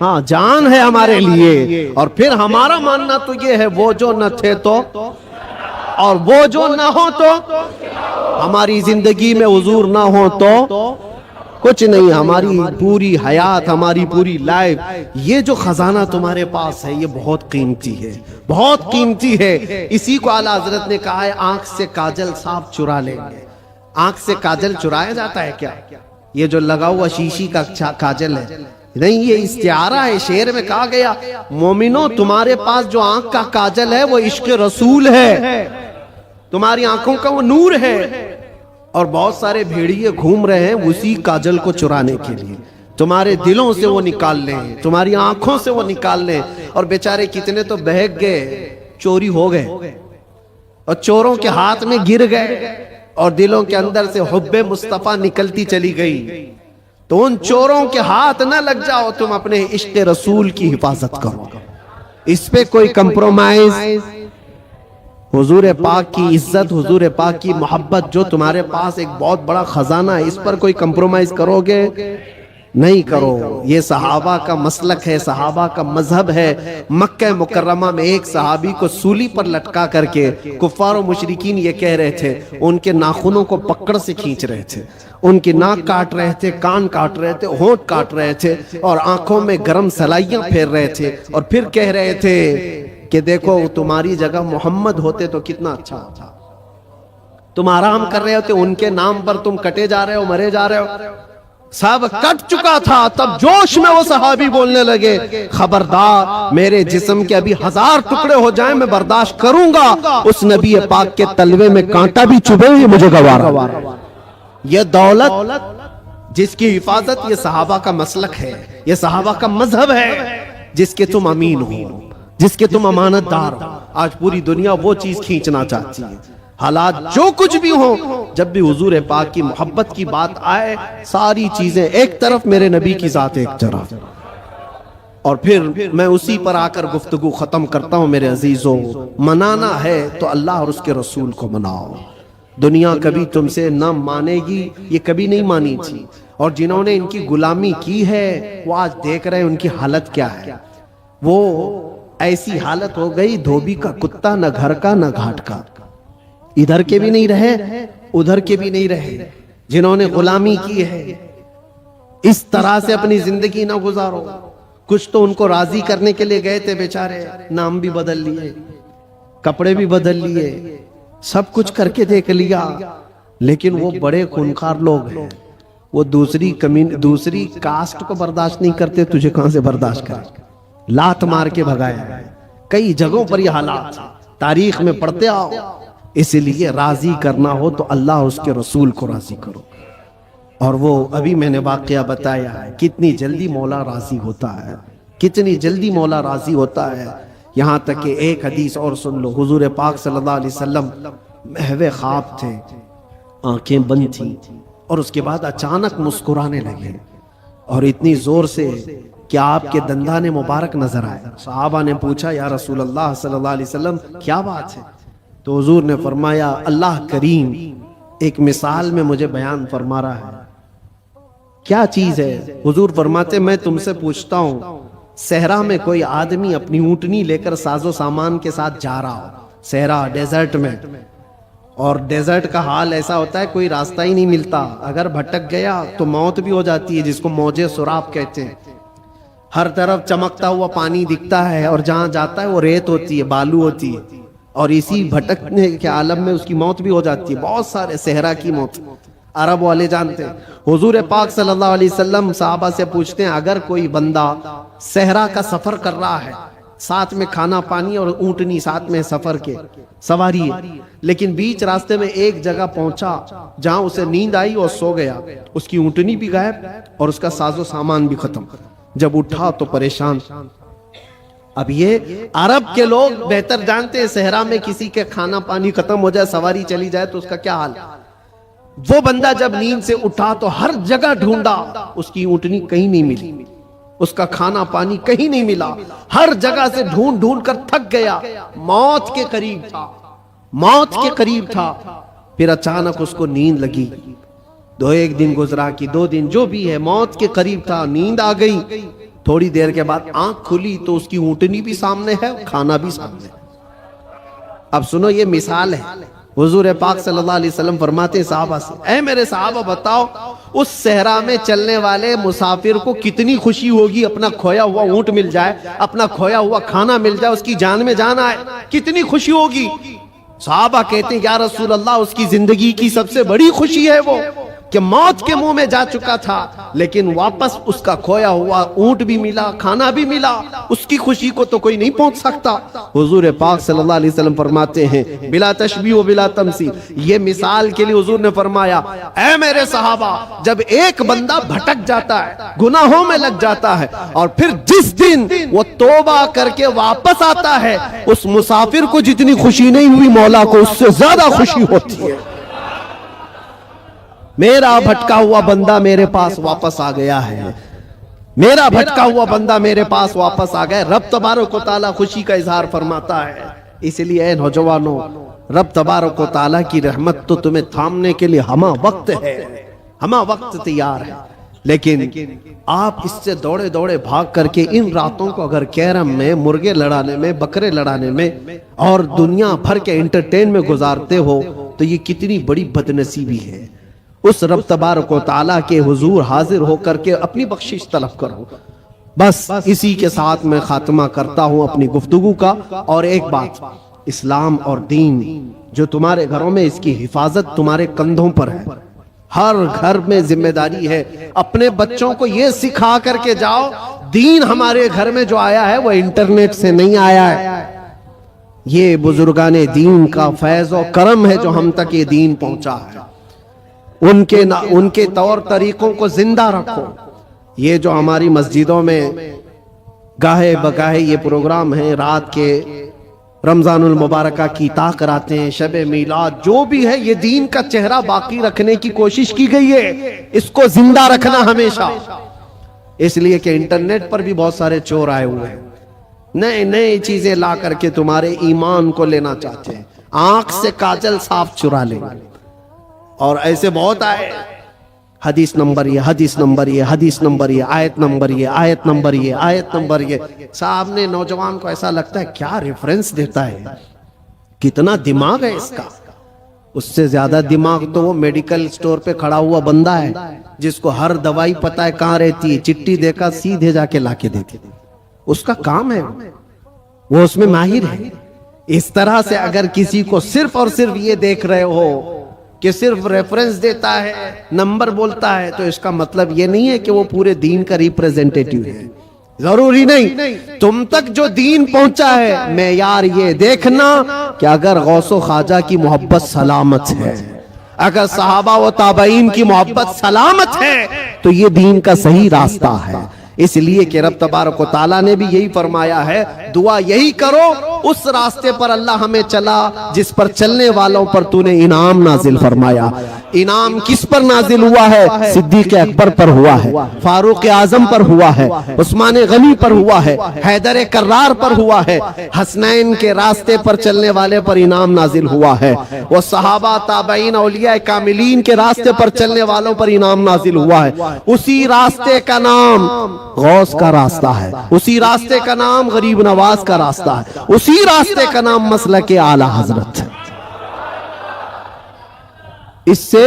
ہاں جان ہے ہمارے لیے، اور پھر ہمارا ماننا تو یہ ہے وہ جو نہ تھے تو، اور وہ جو نہ ہو تو، ہماری زندگی میں حضور نہ ہو تو کچھ نہیں، ہماری پوری حیات، ہماری پوری لائف، یہ جو خزانہ تمہارے پاس ہے یہ بہت قیمتی ہے، بہت قیمتی ہے۔ اسی کو اعلیٰ حضرت نے کہا ہے آنکھ سے کاجل صاف چرا لیں گے۔ آنکھ سے کاجل چرایا جاتا ہے کیا؟ یہ جو لگا ہوا شیشی کا کاجل ہے نہیں، یہ استعارہ ہے، شعر میں کہا گیا مومنو تمہارے پاس جو آنکھ کا کاجل ہے وہ عشق رسول ہے، تمہاری آنکھوں کا وہ نور ہے، اور بہت سارے بھیڑیے گھوم رہے ہیں اسی کاجل کو چرانے کے لیے، تمہارے دلوں سے وہ نکال لیں، تمہاری آنکھوں سے وہ نکال لیں، اور بیچارے کتنے تو بہک گئے، چوری ہو گئے اور چوروں کے ہاتھ میں گر گئے، اور دلوں کے اندر سے حب مصطفیٰ نکلتی چلی گئی۔ تو ان چوروں کے ہاتھ نہ لگ جاؤ، تم اپنے عشق رسول کی حفاظت کرو، اس پہ کوئی کمپرومائز۔ حضور پاک کی عزت، حضور پاک کی محبت جو تمہارے پاس ایک بہت بڑا خزانہ ہے، اس پر کوئی کمپرومائز کرو گے؟ نہیں کرو۔ یہ صحابہ کا مسلک ہے، صحابہ کا مذہب ہے۔ مکہ مکرمہ میں ایک صحابی کو سولی پر لٹکا کر کے کفار و مشرکین یہ کہہ رہے تھے، ان کے ناخنوں کو پکڑ سے کھینچ رہے تھے، ان کی ناک کاٹ رہے تھے، کان کاٹ رہے تھے، ہونٹ کاٹ رہے تھے، اور آنکھوں میں گرم سلائیاں پھیر رہے تھے، اور پھر کہہ رہے تھے کہ دیکھو تمہاری جگہ محمد ہوتے تو کتنا اچھا ہوتا، تم آرام کر رہے ہوتے، ان کے نام پر تم کٹے جا رہے ہو، مرے جا رہے ہو۔ سب کٹ چکا تھا، تب جوش میں وہ صحابی بولنے لگے، خبردار میرے جسم کے ابھی 1000 ٹکڑے ہو جائیں میں برداشت کروں گا، اس نبی پاک کے تلوے میں کانٹا بھی چبھے یہ مجھے گوارا۔ یہ دولت جس کی حفاظت، یہ صحابہ کا مسلک ہے، یہ صحابہ کا مذہب ہے، جس کے تم امین ہو، جس کے تم امانت دار ہو۔ آج پوری دنیا وہ چیز کھینچنا چاہتی ہے، حالات جو کچھ بھی ہوں، جب بھی حضور پاک کی محبت کی بات آئے، ساری چیزیں ایک طرف، میرے نبی کی ذات ایک طرف۔ اور پھر میں اسی پر آ کر گفتگو ختم کرتا ہوں میرے عزیزوں، منانا ہے تو اللہ اور اس کے رسول کو مناؤ۔ دنیا کبھی تم سے نہ مانے گی، یہ کبھی نہیں مانی تھی، اور جنہوں نے ان کی غلامی کی ہے وہ آج دیکھ رہے ہیں ان کی حالت کیا ہے۔ وہ ایسی حالت ہو گئی، دھوبی کا کتا، نہ گھر کا نہ گھاٹ کا، ادھر کے بھی نہیں رہے ادھر کے بھی نہیں رہے۔ جنہوں نے غلامی کی ہے اس طرح سے اپنی زندگی نہ گزارو۔ کچھ تو ان کو راضی کرنے کے لیے گئے تھے بیچارے، نام بھی بدل لیے، کپڑے بھی بدل لیے، سب کچھ کر کے دیکھ لیا، لیکن وہ بڑے خونخوار لوگ ہیں، وہ دوسری کاسٹ کو برداشت نہیں کرتے، تجھے کہاں سے برداشت کرے، لات مار کے بھگایا۔ کئی جگہوں پر یہ حالات تاریخ میں پڑھتے آؤ۔ اس لیے راضی کرنا ہو تو اللہ اس کے رسول کو راضی کرو، اور وہ ابھی میں نے واقعہ بتایا ہے کتنی جلدی مولا راضی ہوتا ہے۔ کتنی جلدی مولا راضی ہوتا ہے. یہاں تک کہ ایک حدیث اور سن لو. حضور پاک صلی اللہ علیہ وسلم محو خواب تھے, آنکھیں بند تھیں, اور اس کے بعد اچانک مسکرانے لگے, اور اتنی زور سے کہ آپ کے دندان مبارک نظر آئے. صحابہ نے پوچھا یا رسول اللہ صلی اللہ علیہ وسلم کیا بات ہے؟ تو حضور نے فرمایا اللہ کریم ایک مثال میں مجھے بیان فرما رہا ہے. کیا چیز ہے؟ حضور فرماتے میں تم سے پوچھتا ہوں, صحرا میں کوئی آدمی اپنی اونٹنی لے کر ساز و سامان کے ساتھ جا رہا ہو, صحرا ڈیزرٹ میں, اور ڈیزرٹ کا حال ایسا ہوتا ہے کوئی راستہ ہی نہیں ملتا, اگر بھٹک گیا تو موت بھی ہو جاتی ہے, جس کو موج سراب کہتے ہیں. ہر طرف چمکتا ہوا پانی دکھتا ہے, اور جہاں جاتا ہے وہ ریت ہوتی ہے, بالو ہوتی ہے, اور اسی بھٹکنے کے عالم میں اس کی موت بھی ہو جاتی ہے. بہت سارے صحرا کی موت عرب والے جانتے ہیں. حضور پاک صلی اللہ علیہ وسلم صحابہ سے پوچھتے ہیں اگر کوئی بندہ صحرا کا سفر کر رہا ہے, ساتھ میں کھانا پانی اور اونٹنی ساتھ میں سفر کے سواری ہے, لیکن بیچ راستے میں ایک جگہ پہنچا جہاں اسے نیند آئی اور سو گیا, اس کی اونٹنی بھی غائب اور اس کا ساز و سامان بھی ختم. جب اٹھا تو پریشان. اب یہ عرب کے لوگ بہتر جانتے ہیں صحرا میں کسی کے کھانا پانی ختم ہو جائے, سواری چلی جائے تو اس کا کیا حال. وہ بندہ جب نیند سے اٹھا تو ہر جگہ ڈھونڈا, اس کی اونٹنی کہیں نہیں ملی, اس کا کھانا پانی کہیں نہیں ملا, ہر جگہ سے ڈھونڈ ڈھونڈ کر تھک گیا, موت کے قریب تھا, موت کے قریب تھا. پھر اچانک اس کو نیند لگی. ایک دن گزرا کہ 2 دن, جو بھی ہے موت کے قریب تھا, نیند آ گئی. تھوڑی دیر کے بعد آنکھ کھلی تو اس کی اونٹنی بھی سامنے ہے, کھانا بھی سامنے. اب سنو یہ مثال ہے. حضور پاک صلی اللہ علیہ وسلم فرماتے ہیں صحابہ سے, اے میرے صحابہ بتاؤ اس صحرا میں چلنے والے مسافر کو کتنی خوشی ہوگی اپنا کھویا ہوا اونٹ مل جائے, اپنا کھویا ہوا کھانا مل جائے, اس کی جان میں جان آئے, کتنی خوشی ہوگی. صحابہ کہتے ہیں یا رسول اللہ اس کی زندگی کی سب سے بڑی خوشی ہے وہ کہ موت کے منہ میں جا چکا تھا, لیکن واپس اس کا کھویا ہوا اونٹ بھی ملا, کھانا بھی ملا. اس کی خوشی کو تو کوئی نہیں پہنچ سکتا. حضور پاک صلی اللہ علیہ وسلم فرماتے ہیں بلا تشبیہ و بلا تمثیل, یہ مثال کے لیے حضور نے فرمایا اے میرے صحابہ جب ایک بندہ بھٹک جاتا ہے, گناہوں میں لگ جاتا ہے, اور پھر جس دن وہ توبہ کر کے واپس آتا ہے, اس مسافر کو جتنی خوشی نہیں ہوئی مولا کو اس سے زیادہ خوشی ہوتی ہے. میرا بھٹکا ہوا بندہ میرے پاس واپس آ گیا ہے, میرا بھٹکا ہوا بندہ میرے پاس واپس آ گیا. رب تبارک و تعالیٰ خوشی کا اظہار فرماتا ہے. اس لیے اے نوجوانوں, رب تبارک و تعالیٰ کی رحمت تو تمہیں تھامنے کے لیے ہمہ وقت ہے, ہمہ وقت تیار ہے, لیکن آپ اس سے دوڑے دوڑے بھاگ کر کے ان راتوں کو اگر کیرم میں, مرغے لڑانے میں, بکرے لڑانے میں اور دنیا بھر کے انٹرٹین میں گزارتے ہو تو یہ کتنی بڑی بدنصیبی ہے. اس رب تبارک و تعالیٰ کے حضور حاضر ہو کر کے اپنی بخشش طلب کرو. بس اسی کے ساتھ میں خاتمہ کرتا ہوں اپنی گفتگو کا. اور ایک بات, اسلام اور دین جو تمہارے گھروں میں, اس کی حفاظت تمہارے کندھوں پر ہے. ہر گھر میں ذمہ داری ہے اپنے بچوں کو یہ سکھا کر کے جاؤ دین ہمارے گھر میں جو آیا ہے وہ انٹرنیٹ سے نہیں آیا ہے, یہ بزرگان دین کا فیض و کرم ہے جو ہم تک یہ دین پہنچا ہے. ان کے طور طریقوں کو زندہ رکھو. یہ جو ہماری مسجدوں میں گاہے بگاہے یہ پروگرام ہیں, رات کے رمضان المبارکہ کی عطا کراتے ہیں, شب میلاد, جو بھی ہے یہ دین کا چہرہ باقی رکھنے کی کوشش کی گئی ہے. اس کو زندہ رکھنا ہمیشہ, اس لیے کہ انٹرنیٹ پر بھی بہت سارے چور آئے ہوئے ہیں, نئے نئے چیزیں لا کر کے تمہارے ایمان کو لینا چاہتے ہیں. آنکھ سے کاجل صاف چرا لیں گے, اور ایسے بہت آئے, حدیث نمبر یہ, حدیث نمبر یہ, حدیث نمبر یہ, آیت نمبر یہ, آیت نمبر یہ, آیت نمبر یہ. صاحب نے نوجوان کو ایسا لگتا ہے کیا ریفرنس دیتا ہے, کتنا دماغ ہے اس کا. اس سے زیادہ دماغ تو وہ میڈیکل سٹور پہ کھڑا ہوا بندہ ہے جس کو ہر دوائی پتہ ہے کہاں رہتی ہے, چٹی دیکھا سیدھے جا کے لا کے دیتے. اس کا کام ہے, وہ اس میں ماہر ہے. اس طرح سے اگر کسی کو صرف اور صرف یہ دیکھ رہے ہو کہ صرف ریفرنس دیتا ہے, نمبر بولتا ہے, تو اس کا مطلب یہ نہیں ہے کہ وہ پورے دین کا ریپریزنٹیٹیو ہے. ضروری نہیں. تم تک جو دین پہنچا ہے معیار یہ دیکھنا کہ اگر غوث و خواجہ کی محبت سلامت ہے, اگر صحابہ و تابعین کی محبت سلامت ہے, تو یہ دین کا صحیح راستہ ہے. اس لیے کہ رب تبارک و تعالیٰ نے بھی یہی فرمایا ہے، دعا یہی کرو اس راستے پر اللہ ہمیں چلا جس پر چلنے والوں پر تو نے انعام نازل فرمایا۔ انعام کس پر نازل ہوا ہے؟ صدیق اکبر پر ہوا ہے، فاروق اعظم پر ہوا ہے، عثمان غنی پر ہوا ہے، حیدر کرار پر ہوا ہے، حسنین کے راستے پر چلنے والے پر انعام نازل ہوا ہے، وہ صحابہ تابعین اولیاء کاملین کے راستے پر چلنے والوں پر انعام نازل ہوا ہے۔ اسی راستے کا نام غوث کا راستہ ہے، اسی راستے کا نام غریب نواز کا راستہ ہے، اسی راستے کا نام مسلک اعلی حضرت ہے۔ اس سے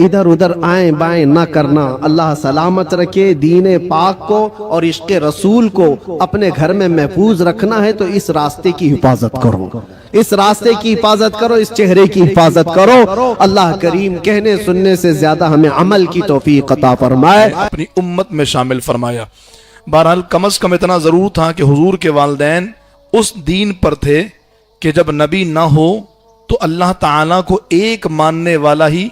ادھر ادھر آئیں بائیں نہ کرنا۔ اللہ سلامت رکھے دین پاک کو اور عشق رسول کو اپنے گھر میں محفوظ رکھنا ہے تو اس راستے کی حفاظت کرو، اس راستے کی حفاظت کرو، اس چہرے کی حفاظت کرو۔ اللہ کریم کہنے سننے سے زیادہ ہمیں عمل کی توفیق عطا فرمائے، اپنی امت میں شامل فرمایا۔ بہرحال کم از کم اتنا ضرور تھا کہ حضور کے والدین اس دین پر تھے کہ جب نبی نہ ہو تو اللہ تعالیٰ کو ایک ماننے والا ہی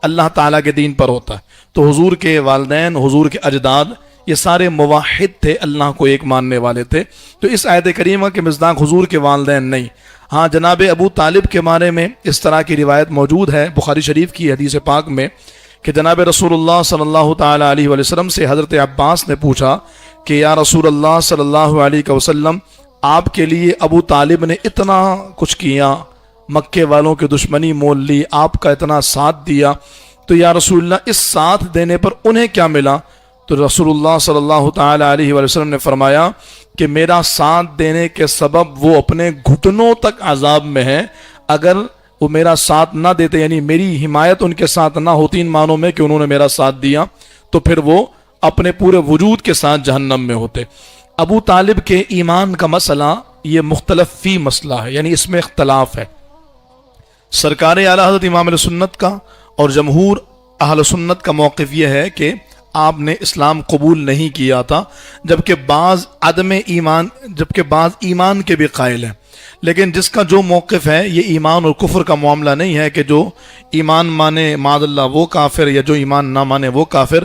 اللہ تعالیٰ کے دین پر ہوتا ہے۔ تو حضور کے والدین، حضور کے اجداد، یہ سارے موحد تھے، اللہ کو ایک ماننے والے تھے۔ تو اس آیت کریمہ کے مصداق حضور کے والدین نہیں۔ ہاں جناب ابو طالب کے بارے میں اس طرح کی روایت موجود ہے بخاری شریف کی حدیث پاک میں کہ جناب رسول اللہ صلی اللہ تعالیٰ علیہ وسلم سے حضرت عباس نے پوچھا کہ یا رسول اللہ صلی اللہ علیہ وسلم، آپ کے لیے ابو طالب نے اتنا کچھ کیا، مکے والوں کی دشمنی مول لی، آپ کا اتنا ساتھ دیا، تو یا رسول اللہ اس ساتھ دینے پر انہیں کیا ملا؟ تو رسول اللہ صلی اللہ تعالیٰ علیہ وسلم نے فرمایا کہ میرا ساتھ دینے کے سبب وہ اپنے گھٹنوں تک عذاب میں ہیں، اگر وہ میرا ساتھ نہ دیتے، یعنی میری حمایت ان کے ساتھ نہ ہوتی ان معنوں میں کہ انہوں نے میرا ساتھ دیا، تو پھر وہ اپنے پورے وجود کے ساتھ جہنم میں ہوتے۔ ابو طالب کے ایمان کا مسئلہ یہ مختلف فی مسئلہ ہے، یعنی اس میں اختلاف ہے۔ سرکار اعلیٰ حضرت امام علیہ سنت کا اور جمہور اہل سنت کا موقف یہ ہے کہ آپ نے اسلام قبول نہیں کیا تھا، جبکہ بعض ایمان کے بھی قائل ہیں۔ لیکن جس کا جو موقف ہے یہ ایمان اور کفر کا معاملہ نہیں ہے کہ جو ایمان مانے معاذ اللہ وہ کافر، یا جو ایمان نہ مانے وہ کافر۔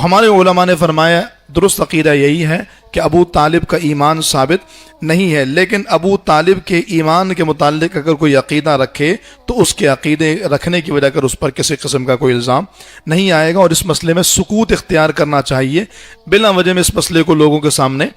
ہمارے علماء نے فرمایا درست عقیدہ یہی ہے کہ ابو طالب کا ایمان ثابت نہیں ہے، لیکن ابو طالب کے ایمان کے متعلق اگر کوئی عقیدہ رکھے تو اس کے عقیدے رکھنے کی وجہ کر اس پر کسی قسم کا کوئی الزام نہیں آئے گا، اور اس مسئلے میں سکوت اختیار کرنا چاہیے۔ بلا وجہ میں اس مسئلے کو لوگوں کے سامنے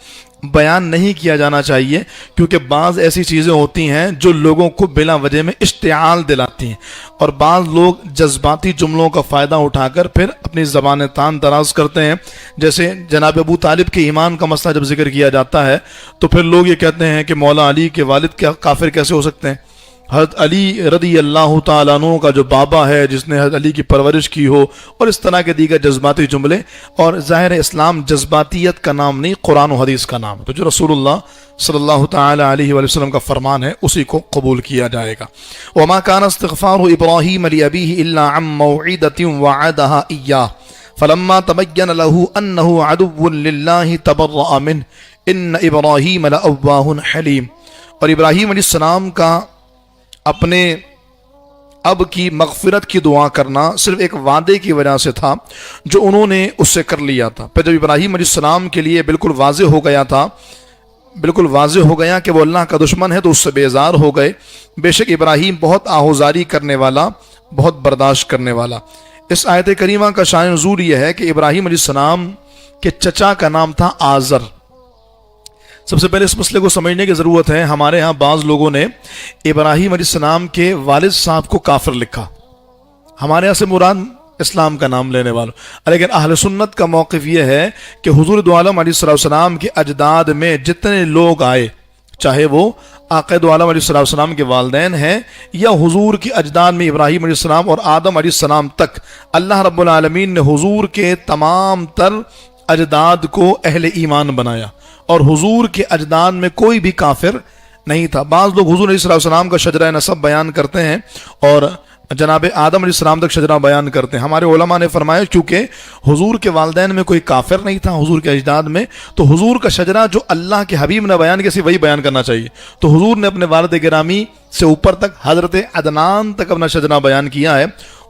بیان نہیں کیا جانا چاہیے، کیونکہ بعض ایسی چیزیں ہوتی ہیں جو لوگوں کو بلا وجہ میں اشتعال دلاتی ہیں، اور بعض لوگ جذباتی جملوں کا فائدہ اٹھا کر پھر اپنی زبان تان دراز کرتے ہیں۔ جیسے جناب ابو طالب کے ایمان کا مسئلہ جب ذکر کیا جاتا ہے تو پھر لوگ یہ کہتے ہیں کہ مولا علی کے والد کیا کافر کیسے ہو سکتے ہیں؟ حضرت علی رضی اللہ تعالیٰ عنہ کا جو بابا ہے جس نے حضرت علی کی پرورش کی ہو، اور اس طرح کے دیگر جذباتی جملے، اور ظاہر اسلام جذباتیت کا نام نہیں، قرآن و حدیث کا نام ہے۔ تو جو رسول اللہ صلی اللہ تعالیٰ علیہ وسلم کا فرمان ہے اسی کو قبول کیا جائے گا۔ وما كان استغفار ابراہیم لأبیہ الا عن موعدۃ وعدها ایاہ فلما تبین له انه عدو للہ تبرأ منہ ان ابراہیم لأواہ حلیم۔ اور ابراہیم علیہ السلام کا اپنے اب کی مغفرت کی دعا کرنا صرف ایک وعدے کی وجہ سے تھا جو انہوں نے اس سے کر لیا تھا۔ پھر جب ابراہیم علیہ السلام کے لیے بالکل واضح ہو گیا تھا، بالکل واضح ہو گیا کہ وہ اللہ کا دشمن ہے، تو اس سے بیزار ہو گئے۔ بے شک ابراہیم بہت آہوزاری کرنے والا، بہت برداشت کرنے والا۔ اس آیت کریمہ کا شان نزول یہ ہے کہ ابراہیم علیہ السلام کے چچا کا نام تھا آزر۔ سب سے پہلے اس مسئلے کو سمجھنے کی ضرورت ہے۔ ہمارے ہاں بعض لوگوں نے ابراہیم علیہ السلام کے والد صاحب کو کافر لکھا، ہمارے ہاں سے مراد اسلام کا نام لینے والوں، لیکن اہل سنت کا موقف یہ ہے کہ حضور دو عالم علیہ السلام کے اجداد میں جتنے لوگ آئے، چاہے وہ آقا دو عالم علیہ السلام کے والدین ہیں یا حضور کے اجداد میں ابراہیم علیہ السلام اور آدم علیہ السلام تک، اللہ رب العالمین نے حضور کے تمام تر اجداد کو اہل ایمان بنایا، اور حضور کے اجداد میں کوئی بھی کافر نہیں تھا۔ بعض لوگ حضور علیہ السلام کا شجرہ نسب بیان کرتے ہیں اور جناب آدم علیہ السلام تک شجرہ بیان کرتے ہیں۔ ہمارے علماء نے فرمایا کیونکہ حضور کے والدین میں کوئی کافر نہیں تھا، حضور کے اجداد میں، تو حضور کا شجرہ جو اللہ کے حبیب نے بیان کیا سی وہی بیان کرنا چاہیے۔ تو حضور نے اپنے والد گرامی سے اوپر تک حضرت عدنان تک اپنا شجرہ بیان کیا ہے۔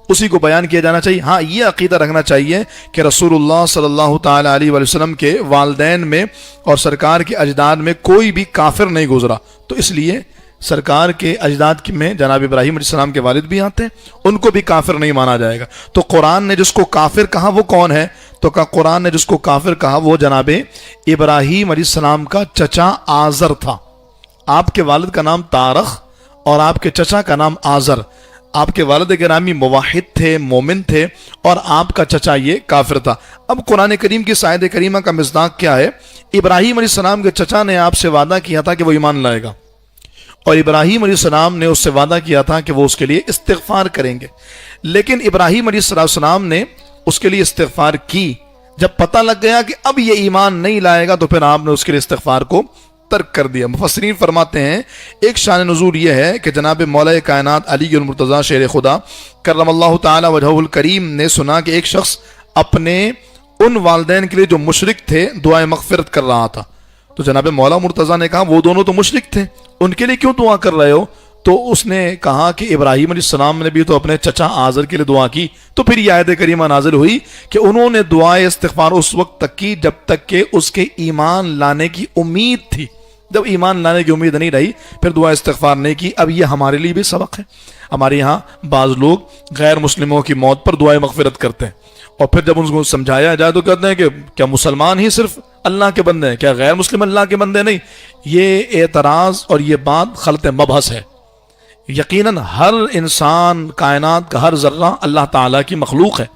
اسی کو بیان کیا جانا چاہیے. ہاں یہ عقیدہ رکھنا چاہیے کہ رسول اللہ صلی اللہ تعالی علیہ وآلہ وسلم کے والدین میں اور سرکار کے اجداد میں کوئی بھی کافر نہیں گزرا, تو اس لیے سرکار کے اجداد میں جناب ابراہیم علیہ السلام کے والد بھی آتے ہیں, ان کو بھی کافر نہیں مانا جائے گا. تو قرآن نے جس کو کافر کہا وہ کون ہے؟ تو قرآن نے جس کو کافر کہا وہ جناب ابراہیم علیہ السلام کا چچا آزر تھا. آپ کے والد کا نام تارخ اور آپ کے چچا کا نام آزر. آپ کے والد گرامی موحد تھے, مومن تھے, اور آپ کا چچا یہ کافر تھا. اب قرآن کریم کی آیت کریمہ کا مصداق کیا ہے؟ ابراہیم علیہ السلام کے چچا نے آپ سے وعدہ کیا تھا کہ وہ ایمان لائے گا, اور ابراہیم علیہ السلام نے اس سے وعدہ کیا تھا کہ وہ اس کے لیے استغفار کریں گے. لیکن ابراہیم علیہ السلام نے اس کے لیے استغفار کی. جب پتہ لگ گیا کہ اب یہ ایمان نہیں لائے گا تو پھر آپ نے اس کے لیے استغفار کو ترک کر دیا. مفسرین فرماتے ہیں ایک شان نزول یہ ہے کہ جناب مولا کائنات علی المرتضیٰ شیر خدا کرم اللہ تعالی وجہہ الکریم نے سنا کہ ایک شخص اپنے ان والدین کے لیے جو مشرک تھے دعائے مغفرت کر رہا تھا. تو جناب مولا مرتضیٰ نے کہا وہ دونوں تو مشرک تھے, ان کے لیے کیوں دعا کر رہے ہو؟ تو اس نے کہا کہ ابراہیم علیہ السلام نے بھی تو اپنے چچا آزر کے لیے دعا کی. تو پھر یہ آیت کریمہ نازل ہوئی کہ انہوں نے دعائے استغفار اس وقت تک کی جب تک کہ اس کے ایمان لانے کی امید تھی. جب ایمان لانے کی امید نہیں رہی پھر دعا استغفار نہیں کی. اب یہ ہمارے لیے بھی سبق ہے. ہمارے یہاں بعض لوگ غیر مسلموں کی موت پر دعائے مغفرت کرتے ہیں, اور پھر جب ان کو سمجھایا جائے تو کہتے ہیں کہ کیا مسلمان ہی صرف اللہ کے بندے ہیں, کیا غیر مسلم اللہ کے بندے نہیں؟ یہ اعتراض اور یہ بات خلط مبحث ہے. یقیناً ہر انسان, کائنات کا ہر ذرہ اللہ تعالیٰ کی مخلوق ہے,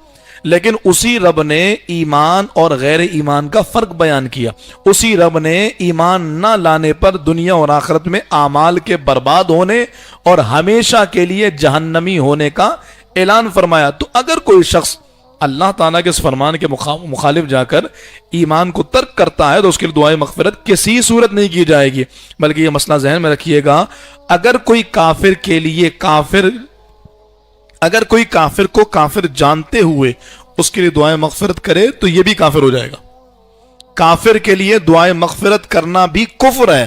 لیکن اسی رب نے ایمان اور غیر ایمان کا فرق بیان کیا. اسی رب نے ایمان نہ لانے پر دنیا اور آخرت میں اعمال کے برباد ہونے اور ہمیشہ کے لیے جہنمی ہونے کا اعلان فرمایا. تو اگر کوئی شخص اللہ تعالیٰ کے اس فرمان کے مخالف جا کر ایمان کو ترک کرتا ہے تو اس کے لیے دعائے مغفرت کسی صورت نہیں کی جائے گی. بلکہ یہ مسئلہ ذہن میں رکھیے گا, اگر کوئی کافر کے لیے اگر کوئی کافر کو کافر جانتے ہوئے اس کے لیے دعائے مغفرت کرے تو یہ بھی کافر ہو جائے گا. کافر کے لیے دعائے مغفرت کرنا بھی کفر ہے.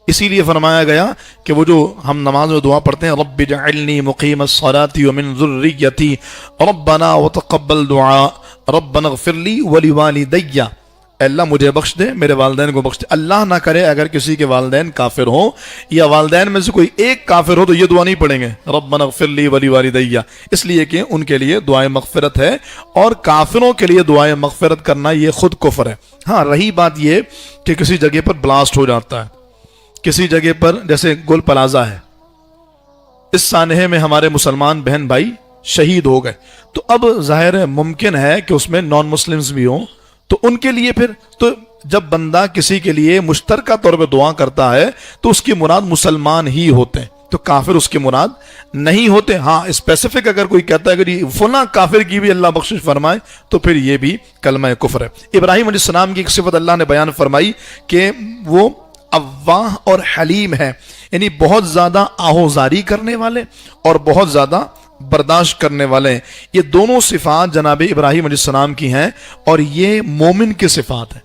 اسی لیے فرمایا گیا کہ وہ جو ہم نماز میں دعا پڑھتے ہیں رب اجعلنی مقیم الصلاۃ ومن ذریتی ربنا وتقبل دعاء ربنا اغفر لی ولوالدی, اللہ مجھے بخش دے, میرے والدین کو بخش دے. اللہ نہ کرے اگر کسی کے والدین کافر ہوں یا والدین میں سے کوئی ایک کافر ہو تو یہ دعا نہیں پڑھیں گے ربنا اغفر لی ولوالدی, اس لیے کہ ان کے لیے دعائے مغفرت ہے, اور کافروں کے لیے دعائے مغفرت کرنا یہ خود کفر ہے. ہاں رہی بات یہ کہ کسی جگہ پر بلاسٹ ہو جاتا ہے, کسی جگہ پر جیسے گل پلازا ہے, اس سانحے میں ہمارے مسلمان بہن بھائی شہید ہو گئے, تو اب ظاہر ممکن ہے کہ اس میں نان مسلمز بھی ہوں, تو ان کے لیے پھر تو جب بندہ کسی کے لیے مشترکہ طور پہ دعا کرتا ہے تو اس کی مراد مسلمان ہی ہوتے ہیں, تو کافر اس کی مراد نہیں ہوتے. ہاں اسپیسیفک اگر کوئی کہتا ہے کہ فلاں کافر کی بھی اللہ بخشش فرمائے تو پھر یہ بھی کلمہ کفر ہے. ابراہیم علیہ السلام کی ایک صفت اللہ نے بیان فرمائی کہ وہ اواہ اور حلیم ہے, یعنی بہت زیادہ آہوزاری کرنے والے اور بہت زیادہ برداشت کرنے والے ہیں. یہ دونوں صفات جناب ابراہیم علیہ السلام کی ہیں, اور یہ مومن کی صفات ہے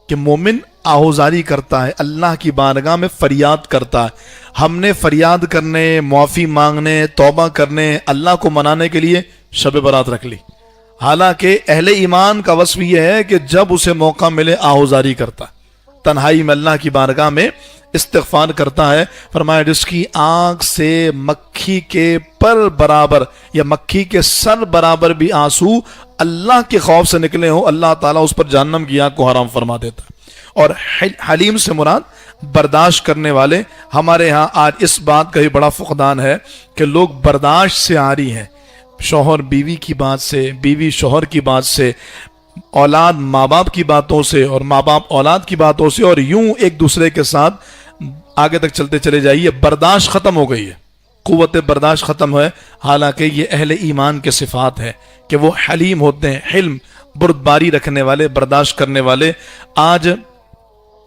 کہ مومن آہوزاری کرتا ہے, اللہ کی بارگاہ میں فریاد کرتا ہے. ہم نے فریاد کرنے, معافی مانگنے, توبہ کرنے, اللہ کو منانے کے لیے شب برات رکھ لی, حالانکہ اہل ایمان کا وصف یہ ہے کہ جب اسے موقع ملے آہوزاری کرتا ہے, تنہائی میں اللہ کی بارگاہ میں استغفار کرتا ہے. فرمایا جس کی آنکھ سے مکھی کے پر برابر یا مکھی کے سر برابر بھی آنسو اللہ کے خوف سے نکلے ہوں, اللہ تعالیٰ اس پر جہنم کی آگ کو حرام فرما دیتا ہے. اور حلیم سے مراد برداشت کرنے والے. ہمارے ہاں آج اس بات کا بھی بڑا فقدان ہے کہ لوگ برداشت سے عاری ہیں, شوہر بیوی کی بات سے, بیوی شوہر کی بات سے, اولاد ماں باپ کی باتوں سے, اور ماں باپ اولاد کی باتوں سے, اور یوں ایک دوسرے کے ساتھ آگے تک چلتے چلے جائیے. برداشت ختم ہو گئی ہے, قوت برداشت ختم ہے, حالانکہ یہ اہل ایمان کے صفات ہے کہ وہ حلیم ہوتے ہیں, حلم بردباری رکھنے والے, برداشت کرنے والے. آج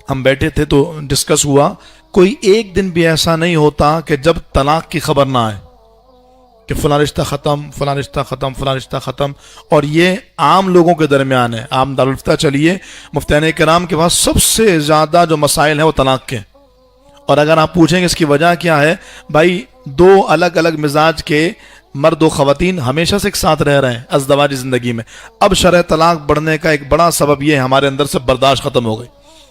ہم بیٹھے تھے تو ڈسکس ہوا, کوئی ایک دن بھی ایسا نہیں ہوتا کہ جب طلاق کی خبر نہ آئے کہ فلاں رشتہ ختم, فلاں رشتہ ختم, فلاں رشتہ ختم. اور یہ عام لوگوں کے درمیان ہے. عام دارالفتہ چلیے, مفتیان کرام کے پاس سب سے زیادہ جو مسائل ہیں وہ طلاق کے. اور اگر آپ پوچھیں گے اس کی وجہ کیا ہے, بھائی دو الگ الگ مزاج کے مرد و خواتین ہمیشہ سے ایک ساتھ رہ رہے ہیں ازدواجی زندگی میں. اب شرح طلاق بڑھنے کا ایک بڑا سبب یہ ہے ہمارے اندر سے برداشت ختم ہو گئی.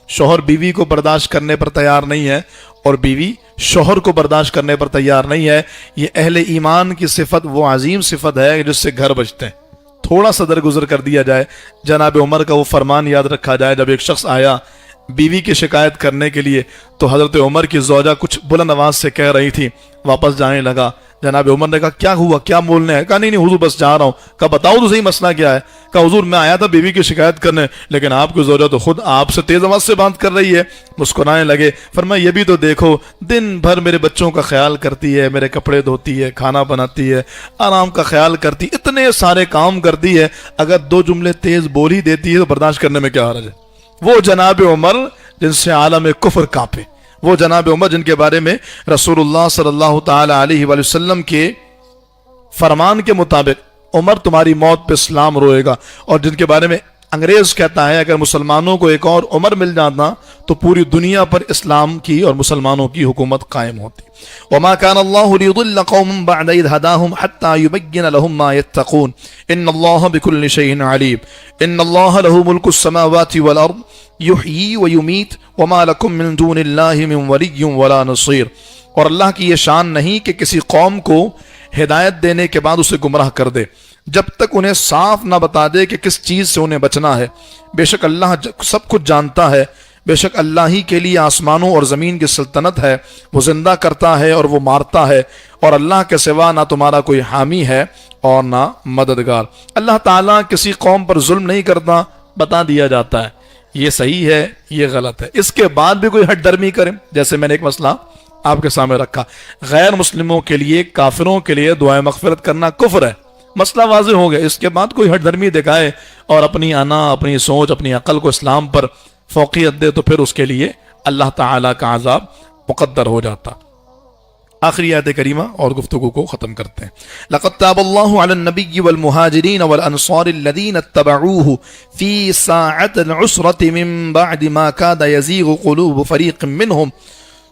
شوہر بیوی کو برداشت کرنے پر تیار نہیں ہے اور بیوی شوہر کو برداشت کرنے پر تیار نہیں ہے. یہ اہل ایمان کی صفت وہ عظیم صفت ہے جس سے گھر بچتے ہیں. تھوڑا سا درگزر کر دیا جائے. جناب عمر کا وہ فرمان یاد رکھا جائے, جب ایک شخص آیا بیوی کی شکایت کرنے کے لیے تو حضرت عمر کی زوجہ کچھ بلند آواز سے کہہ رہی تھی, واپس جانے لگا. جناب عمر نے کہا کیا ہوا, کیا بولنے ہے؟ کہا نہیں حضور بس جا رہا ہوں. کہا بتاؤ تو صحیح مسئلہ کیا ہے؟ کہا حضور میں آیا تھا بیوی کی شکایت کرنے, لیکن آپ کی زوجہ تو خود آپ سے تیز آواز سے بات کر رہی ہے. مسکرانے لگے. فرمایا یہ بھی تو دیکھو, دن بھر میرے بچوں کا خیال کرتی ہے, میرے کپڑے دھوتی ہے, کھانا بناتی ہے, آرام کا خیال کرتی, اتنے سارے کام کرتی ہے, اگر 2 جملے تیز بول ہی دیتی ہے تو برداشت کرنے میں کیا حرج ہے؟ وہ جناب عمر جن سے عالم کفر کانپے, وہ جناب عمر جن کے بارے میں رسول اللہ صلی اللہ تعالی علیہ وآلہ وسلم کے فرمان کے مطابق عمر تمہاری موت پہ اسلام روئے گا, اور جن کے بارے میں انگریز کہتا ہے اگر مسلمانوں کو ایک اور عمر مل جاتا تو پوری دنیا پر اسلام کی اور مسلمانوں کی حکومت قائم ہوتی. وما كان الله ليضل قوما بعد إذ هداهم حتى يبين لهم ما يتقون إن الله بكل شيء عليم إن الله له ملك السماوات والأرض يحيي ويميت وما لكم من دون الله من ولي ولا نصير. اور اللہ کی یہ شان نہیں کہ کسی قوم کو ہدایت دینے کے بعد اسے گمراہ کر دے جب تک انہیں صاف نہ بتا دے کہ کس چیز سے انہیں بچنا ہے. بے شک اللہ سب کچھ جانتا ہے, بے شک اللہ ہی کے لیے آسمانوں اور زمین کی سلطنت ہے, وہ زندہ کرتا ہے اور وہ مارتا ہے, اور اللہ کے سوا نہ تمہارا کوئی حامی ہے اور نہ مددگار. اللہ تعالیٰ کسی قوم پر ظلم نہیں کرتا, بتا دیا جاتا ہے یہ صحیح ہے یہ غلط ہے. اس کے بعد بھی کوئی ہٹ درمی کرے, جیسے میں نے ایک مسئلہ آپ کے سامنے رکھا, غیر مسلموں کے لیے, کافروں کے لیے دعائے مغفرت کرنا کفر ہے, مسئلہ واضح ہو گیا. اس کے بعد کوئی ہٹ درمی دکھائے اور اپنی انا, اپنی سوچ, اپنی عقل کو اسلام پر فوقیت دے تو پھر اس کے لیے اللہ تعالیٰ کا عذاب مقدر ہو جاتا. آخری آیت کریمہ اور گفتگو کو ختم کرتے ہیں. لقد تاب اللہ علی النبی والمہاجرین والانصار الذین اتبعوه فی ساعة العسرة من بعد ما کاد یزیغ قلوب فریق منہم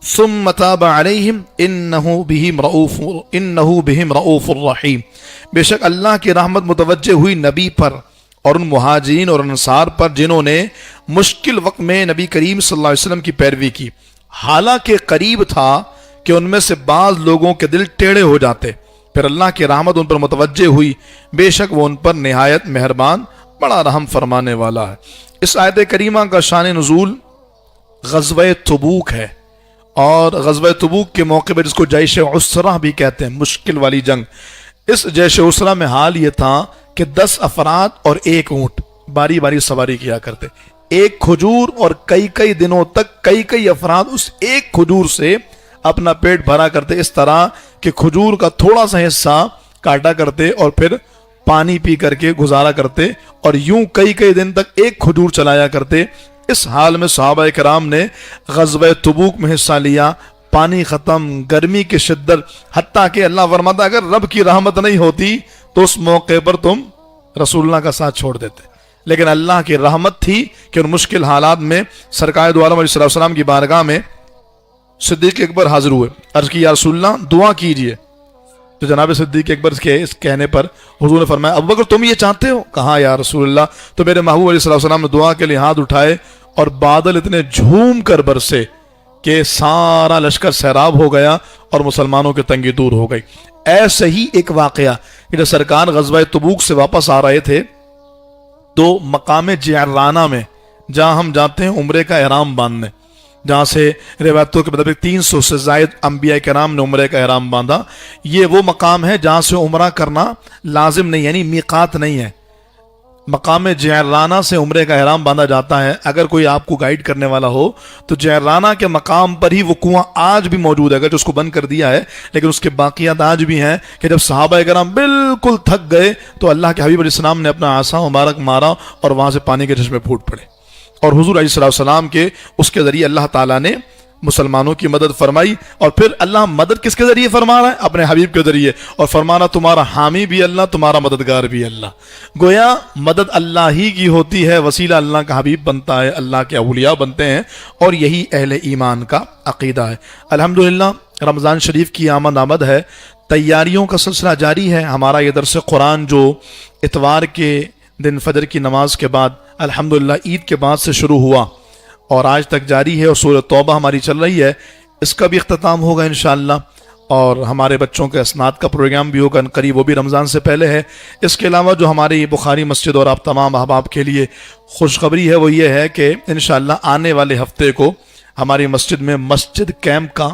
ثم تاب علیہم انہ بہم رؤوف الرحیم. بے شک اللہ کی رحمت متوجہ ہوئی نبی پر اور ان مہاجرین اور انصار پر جنہوں نے مشکل وقت میں نبی کریم صلی اللہ علیہ وسلم کی پیروی کی, حالانکہ قریب تھا کہ ان میں سے بعض لوگوں کے دل ٹیڑھے ہو جاتے, پھر اللہ کی رحمت ان پر متوجہ ہوئی, بے شک وہ ان پر نہایت مہربان بڑا رحم فرمانے والا ہے. اس آیت کریمہ کا شان نزول غزوہ تبوک ہے, اور غزوہ تبوک کے موقع پر جس کو جیش عسرہ بھی کہتے ہیں, مشکل والی جنگ, اس جیش عسرہ میں حال یہ تھا کہ 10 افراد اور 1 اونٹ باری باری سواری کیا کرتے, ایک کھجور, اور کئی دنوں تک کئی افراد اس ایک کھجور سے اپنا پیٹ بھرا کرتے, اس طرح کہ کھجور کا تھوڑا سا حصہ کاٹا کرتے اور پھر پانی پی کر کے گزارا کرتے, اور یوں کئی دن تک ایک کھجور چلایا کرتے. اس حال میں صحابہ کرام نے غزوہ تبوک میں حصہ لیا. پانی ختم, گرمی کی شدت, حتیٰ کہ اللہ فرماتا اگر رب کی رحمت نہیں ہوتی تو اس موقع پر تم رسول اللہ کا ساتھ چھوڑ دیتے, لیکن اللہ کی رحمت تھی کہ ان مشکل حالات میں سرکار دو عالم علیہ السلام کی بارگاہ میں صدیق اکبر حاضر ہوئے. عرض کی یا رسول اللہ دعا کیجئے. تو جناب صدیق اکبر کے اس کہنے پر حضور نے فرمایا ابو بکر تم یہ چاہتے ہو؟ کہا یا رسول اللہ. تو میرے محبوب علیہ السلام نے دعا کے لیے ہاتھ اٹھائے اور بادل اتنے جھوم کر برسے کہ سارا لشکر سیراب ہو گیا اور مسلمانوں کی تنگی دور ہو گئی. ایسے ہی ایک واقعہ کہ جب سرکار غزوہ تبوک سے واپس آ رہے تھے تو مقام جعرانہ میں, جہاں ہم جاتے ہیں عمرے کا احرام باندھنے, جہاں سے روایتوں کے مطابق 300 سے زائد انبیاء کرام نے عمرے کا احرام باندھا, یہ وہ مقام ہے جہاں سے عمرہ کرنا لازم نہیں, یعنی میقات نہیں ہے. مقام جعرانہ سے عمرے کا احرام باندھا جاتا ہے. اگر کوئی آپ کو گائیڈ کرنے والا ہو تو جعرانہ کے مقام پر ہی وہ کنواں آج بھی موجود ہے, اگر جو اس کو بند کر دیا ہے, لیکن اس کے باقیات آج بھی ہیں کہ جب صحابہ کرام بالکل تھک گئے تو اللہ کے حبیب علیہ السلام نے اپنا عصا مبارک مارا اور وہاں سے پانی کے چشمے پھوٹ پڑے, اور حضور علیہ السلام کے اس کے ذریعے اللہ تعالیٰ نے مسلمانوں کی مدد فرمائی. اور پھر اللہ مدد کس کے ذریعے فرما رہا ہے؟ اپنے حبیب کے ذریعے, اور فرمانا تمہارا حامی بھی اللہ, تمہارا مددگار بھی اللہ. گویا مدد اللہ ہی کی ہوتی ہے, وسیلہ اللہ کا حبیب بنتا ہے, اللہ کے اولیاء بنتے ہیں, اور یہی اہل ایمان کا عقیدہ ہے. الحمدللہ رمضان شریف کی آمد ہے، تیاریوں کا سلسلہ جاری ہے۔ ہمارا یہ درس قرآن جو اتوار کے دن فجر کی نماز کے بعد الحمدللہ عید کے بعد سے شروع ہوا اور آج تک جاری ہے، اور سورۃ توبہ ہماری چل رہی ہے، اس کا بھی اختتام ہوگا انشاءاللہ، اور ہمارے بچوں کے اسناد کا پروگرام بھی ہوگا قریب، وہ بھی رمضان سے پہلے ہے۔ اس کے علاوہ جو ہماری بخاری مسجد اور آپ تمام احباب کے لیے خوشخبری ہے وہ یہ ہے کہ انشاءاللہ آنے والے ہفتے کو ہماری مسجد میں مسجد کیمپ کا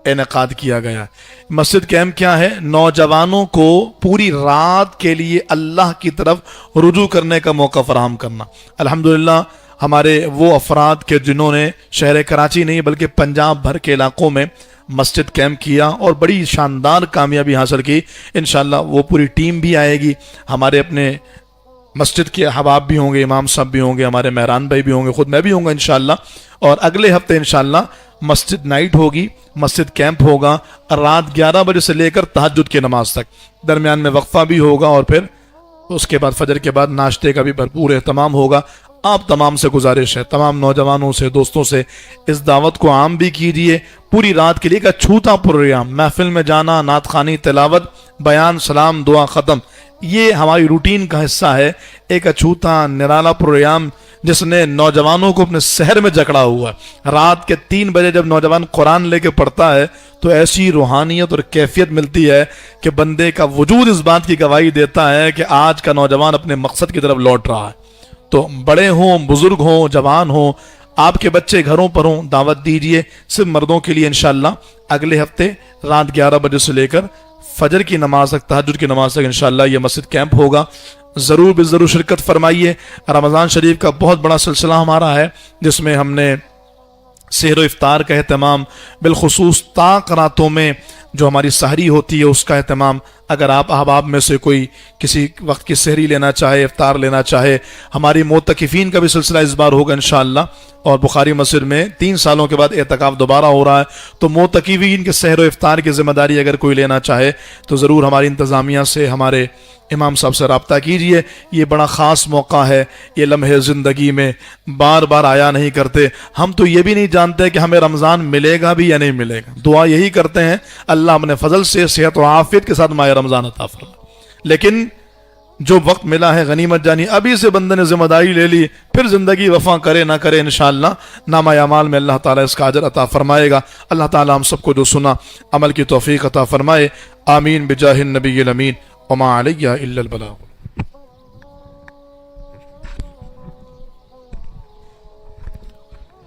انعقاد کیا گیا ہے۔ مسجد کیمپ کیا ہے؟ نوجوانوں کو پوری رات کے لیے اللہ کی طرف رجوع کرنے کا موقع فراہم کرنا۔ الحمدللہ ہمارے وہ افراد کے جنہوں نے شہر کراچی نہیں بلکہ پنجاب بھر کے علاقوں میں مسجد کیمپ کیا اور بڑی شاندار کامیابی حاصل کی، انشاءاللہ وہ پوری ٹیم بھی آئے گی، ہمارے اپنے مسجد کے احباب بھی ہوں گے، امام صاحب بھی ہوں گے، ہمارے مہران بھائی بھی ہوں گے، خود میں بھی ہوں گا انشاءاللہ، اور اگلے ہفتے انشاءاللہ مسجد نائٹ ہوگی، مسجد کیمپ ہوگا رات 11 بجے سے لے کر تہجد کی نماز تک، درمیان میں وقفہ بھی ہوگا اور پھر اس کے بعد فجر کے بعد ناشتے کا بھی بھرپور اہتمام ہوگا۔ آپ تمام سے گزارش ہے، تمام نوجوانوں سے، دوستوں سے، اس دعوت کو عام بھی کیجئے۔ پوری رات کے لیے ایک اچھوتا پروگرام، محفل میں جانا، نعت خوانی، تلاوت، بیان، سلام، دعا، ختم، یہ ہماری روٹین کا حصہ ہے۔ ایک اچھوتا نرالا پروگرام جس نے نوجوانوں کو اپنے سحر میں جکڑا ہوا ہے۔ رات کے 3 بجے جب نوجوان قرآن لے کے پڑھتا ہے تو ایسی روحانیت اور کیفیت ملتی ہے کہ بندے کا وجود اس بات کی گواہی دیتا ہے کہ آج کا نوجوان اپنے مقصد کی طرف لوٹ رہا ہے۔ تو بڑے ہوں، بزرگ ہوں، جوان ہوں، آپ کے بچے گھروں پر ہوں، دعوت دیجئے۔ صرف مردوں کے لیے انشاءاللہ اگلے ہفتے رات 11 بجے سے لے کر فجر کی نماز تک، تہجد کی نماز تک انشاءاللہ یہ مسجد کیمپ ہوگا۔ ضرور بھی ضرور شرکت فرمائیے۔ رمضان شریف کا بہت بڑا سلسلہ ہمارا ہے جس میں ہم نے سحر و افطار کا اہتمام، بالخصوص طاق راتوں میں جو ہماری سحری ہوتی ہے اس کا اہتمام۔ اگر آپ احباب میں سے کوئی کسی وقت کی سحری لینا چاہے، افطار لینا چاہے، ہماری معتکفین کا بھی سلسلہ اس بار ہوگا انشاءاللہ، اور بخاری مسجد میں 3 سالوں کے بعد اعتکاف دوبارہ ہو رہا ہے، تو معتکفین کے سحر و افطار کی ذمہ داری اگر کوئی لینا چاہے تو ضرور ہماری انتظامیہ سے، ہمارے امام صاحب سے رابطہ کیجئے۔ یہ بڑا خاص موقع ہے، یہ لمحے زندگی میں بار بار آیا نہیں کرتے۔ ہم تو یہ بھی نہیں جانتے کہ ہمیں رمضان ملے گا بھی یا نہیں ملے گا، دعا یہی کرتے ہیں اللہ اپنے فضل سے صحت و عافیت کے ساتھ ماہ رمضان عطا فرمائے۔ لیکن جو وقت ملا ہے غنیمت جانی، ابھی سے بندے نے ذمہ داری لے لی، پھر زندگی وفا کرے نہ کرے انشاءاللہ نامہ اعمال میں اللہ تعالیٰ اس کا اجر عطا فرمائے گا۔ اللہ تعالیٰ ہم سب کو جو سنا عمل کی توفیق عطا فرمائے، آمین بجاہ النبی الامین وما علیہ الا البلاغ۔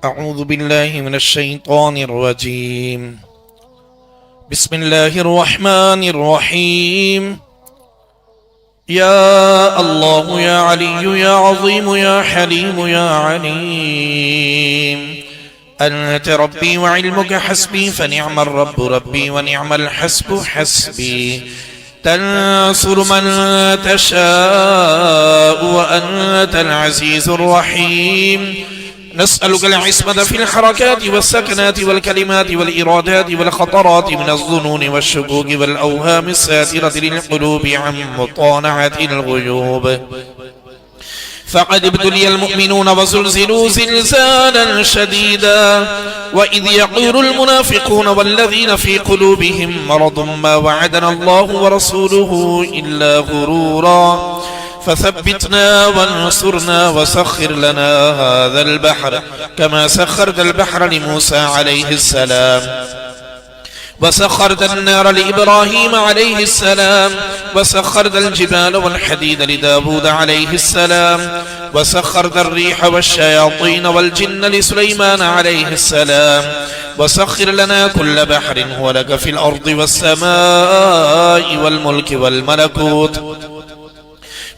اعوذ باللہ من الشیطان الرجیم، بسم اللہ الرحمن الرحیم، یا اللہ یا علی یا عظیم یا حلیم یا علیم، انت ربی وعلمک حسبی فنعم الرب ربی ونعم الحسب حسبی، تنصر من تشاء وأنت العزيز الرحيم، نسألك العصمة في الحركات والسكنات والكلمات والإرادات والخطرات من الظنون والشكوك والأوهام الساترة للقلوب عن مطانعة الغيوب، فقد ابتلي المؤمنون وزلزلوا زلزالا شديدا، وإذ يقول المنافقون والذين في قلوبهم مرض ما وعدنا الله ورسوله إلا غرورا، فثبتنا وانصرنا وسخر لنا هذا البحر كما سخرت البحر لموسى عليه السلام، وسخرت النار لإبراهيم عليه السلام، وسخرت الجبال والحديد لداود عليه السلام، وسخرت الريح والشياطين والجن لسليمان عليه السلام، وسخر لنا كل بحر هو لك في الأرض والسماء والملك والملكوت،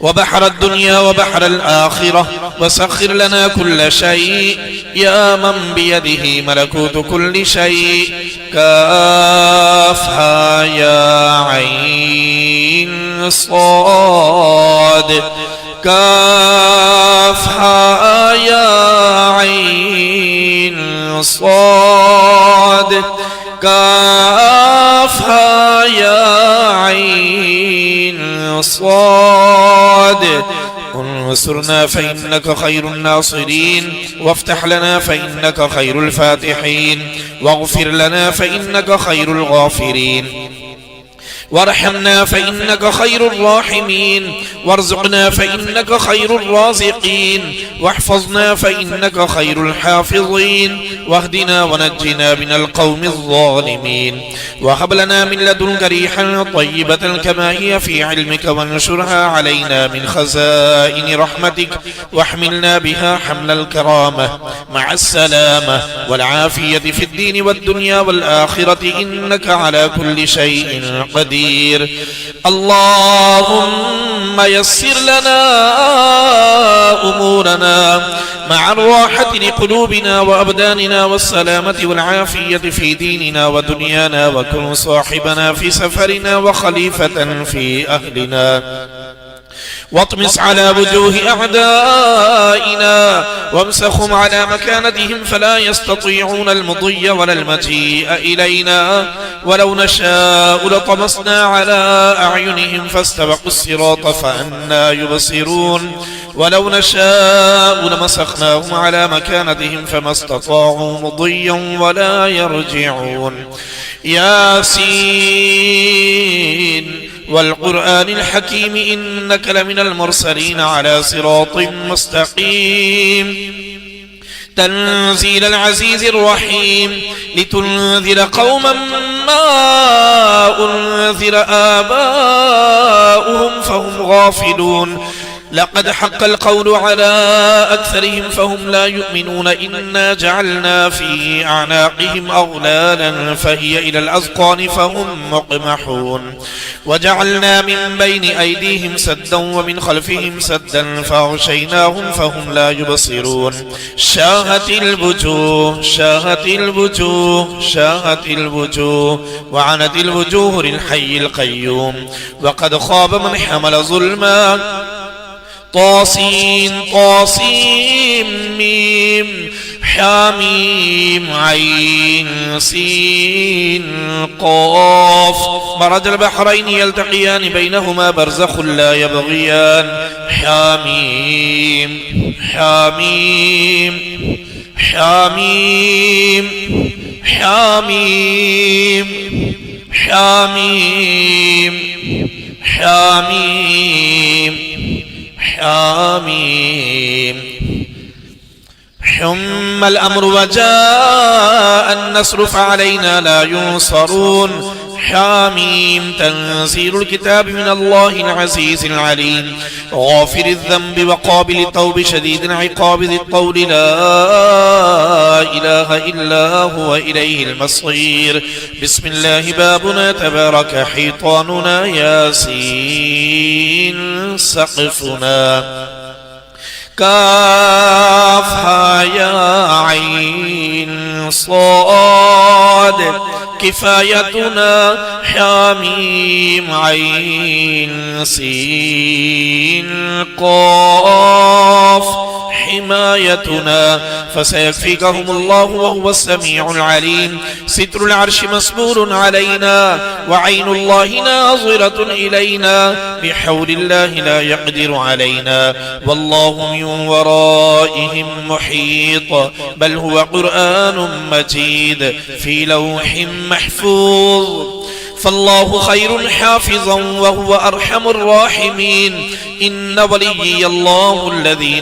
وبحر الدنيا وبحر الآخرة، وسخر لنا كل شيء يا من بيده ملكوت كل شيء، كافها يا عين صاد، كافها يا عين صاد، كافها يا عين صاد، وانصرنا فإنك خير الناصرين وافتح لنا فإنك خير الفاتحين واغفر لنا فإنك خير الغافرين وارحمنا فإنك خير الراحمين وارزقنا فإنك خير الرازقين واحفظنا فإنك خير الحافظين واهدنا ونجنا من القوم الظالمين وهب لنا من لدنك ريحا طيبة كما هي في علمك وانشرها علينا من خزائن رحمتك واحملنا بها حمل الكرامة مع السلامة والعافية في الدين والدنيا والآخرة إنك على كل شيء قدير. اللهم يسر لنا أمورنا مع الراحة لقلوبنا وأبداننا والسلامة والعافية في ديننا ودنيانا وكن صاحبنا في سفرنا وخليفة في أهلنا واطمس على وجوه أعدائنا وامسخهم على مكانتهم فلا يستطيعون المضي ولا المجيء إلينا ولو نشاء لطمسنا على أعينهم فاستبقوا الصراط فأنى يبصرون ولو نشاء لمسخناهم على مكانتهم فما استطاعوا مضيا ولا يرجعون. ياسين والقرآن الحكيم إنك لمن المرسلين على صراط مستقيم تنزيل العزيز الرحيم لتنذر قوما ما أنذر آباؤهم فهم غافلون لقد حق القول على أكثرهم فهم لا يؤمنون إنا جعلنا في أعناقهم أغلالا فهي إلى الأذقان فهم مقمحون وجعلنا من بين أيديهم سدا ومن خلفهم سدا فأغشيناهم فهم لا يبصرون شاهت الوجوه شاهت الوجوه شاهت الوجوه وعنت الوجوه للحي القيوم وقد خاب من حمل ظلما طاسين طاسيم ميم حاميم عين سين قاف مرج البحرين يلتقيان بينهما برزخ لا يبغيان حاميم حاميم حاميم حاميم حاميم حاميم حاميم حم الأمر وجاء النصر فعلينا لا ينصرون حاميم تنزيل الكتاب من الله العزيز العليم غافر الذنب وقابل التوب شديد العقاب ذي الطول لا إله إلا هو إليه المصير. بسم الله بابنا تبارك حيطاننا ياسين سقفنا كافها يا عين صاد كفايتنا حاميم عين سين قاف حمايتنا فسيكفيكهم الله وهو السميع العليم. ستر العرش مسبور علينا وعين الله ناظرة إلينا بحول الله لا يقدر علينا والله من ورائهم محيط بل هو قرآن مجيد في لوح محفوظ فالله خير حافظا وهو أرحم الراحمين. إن وليي الله الذي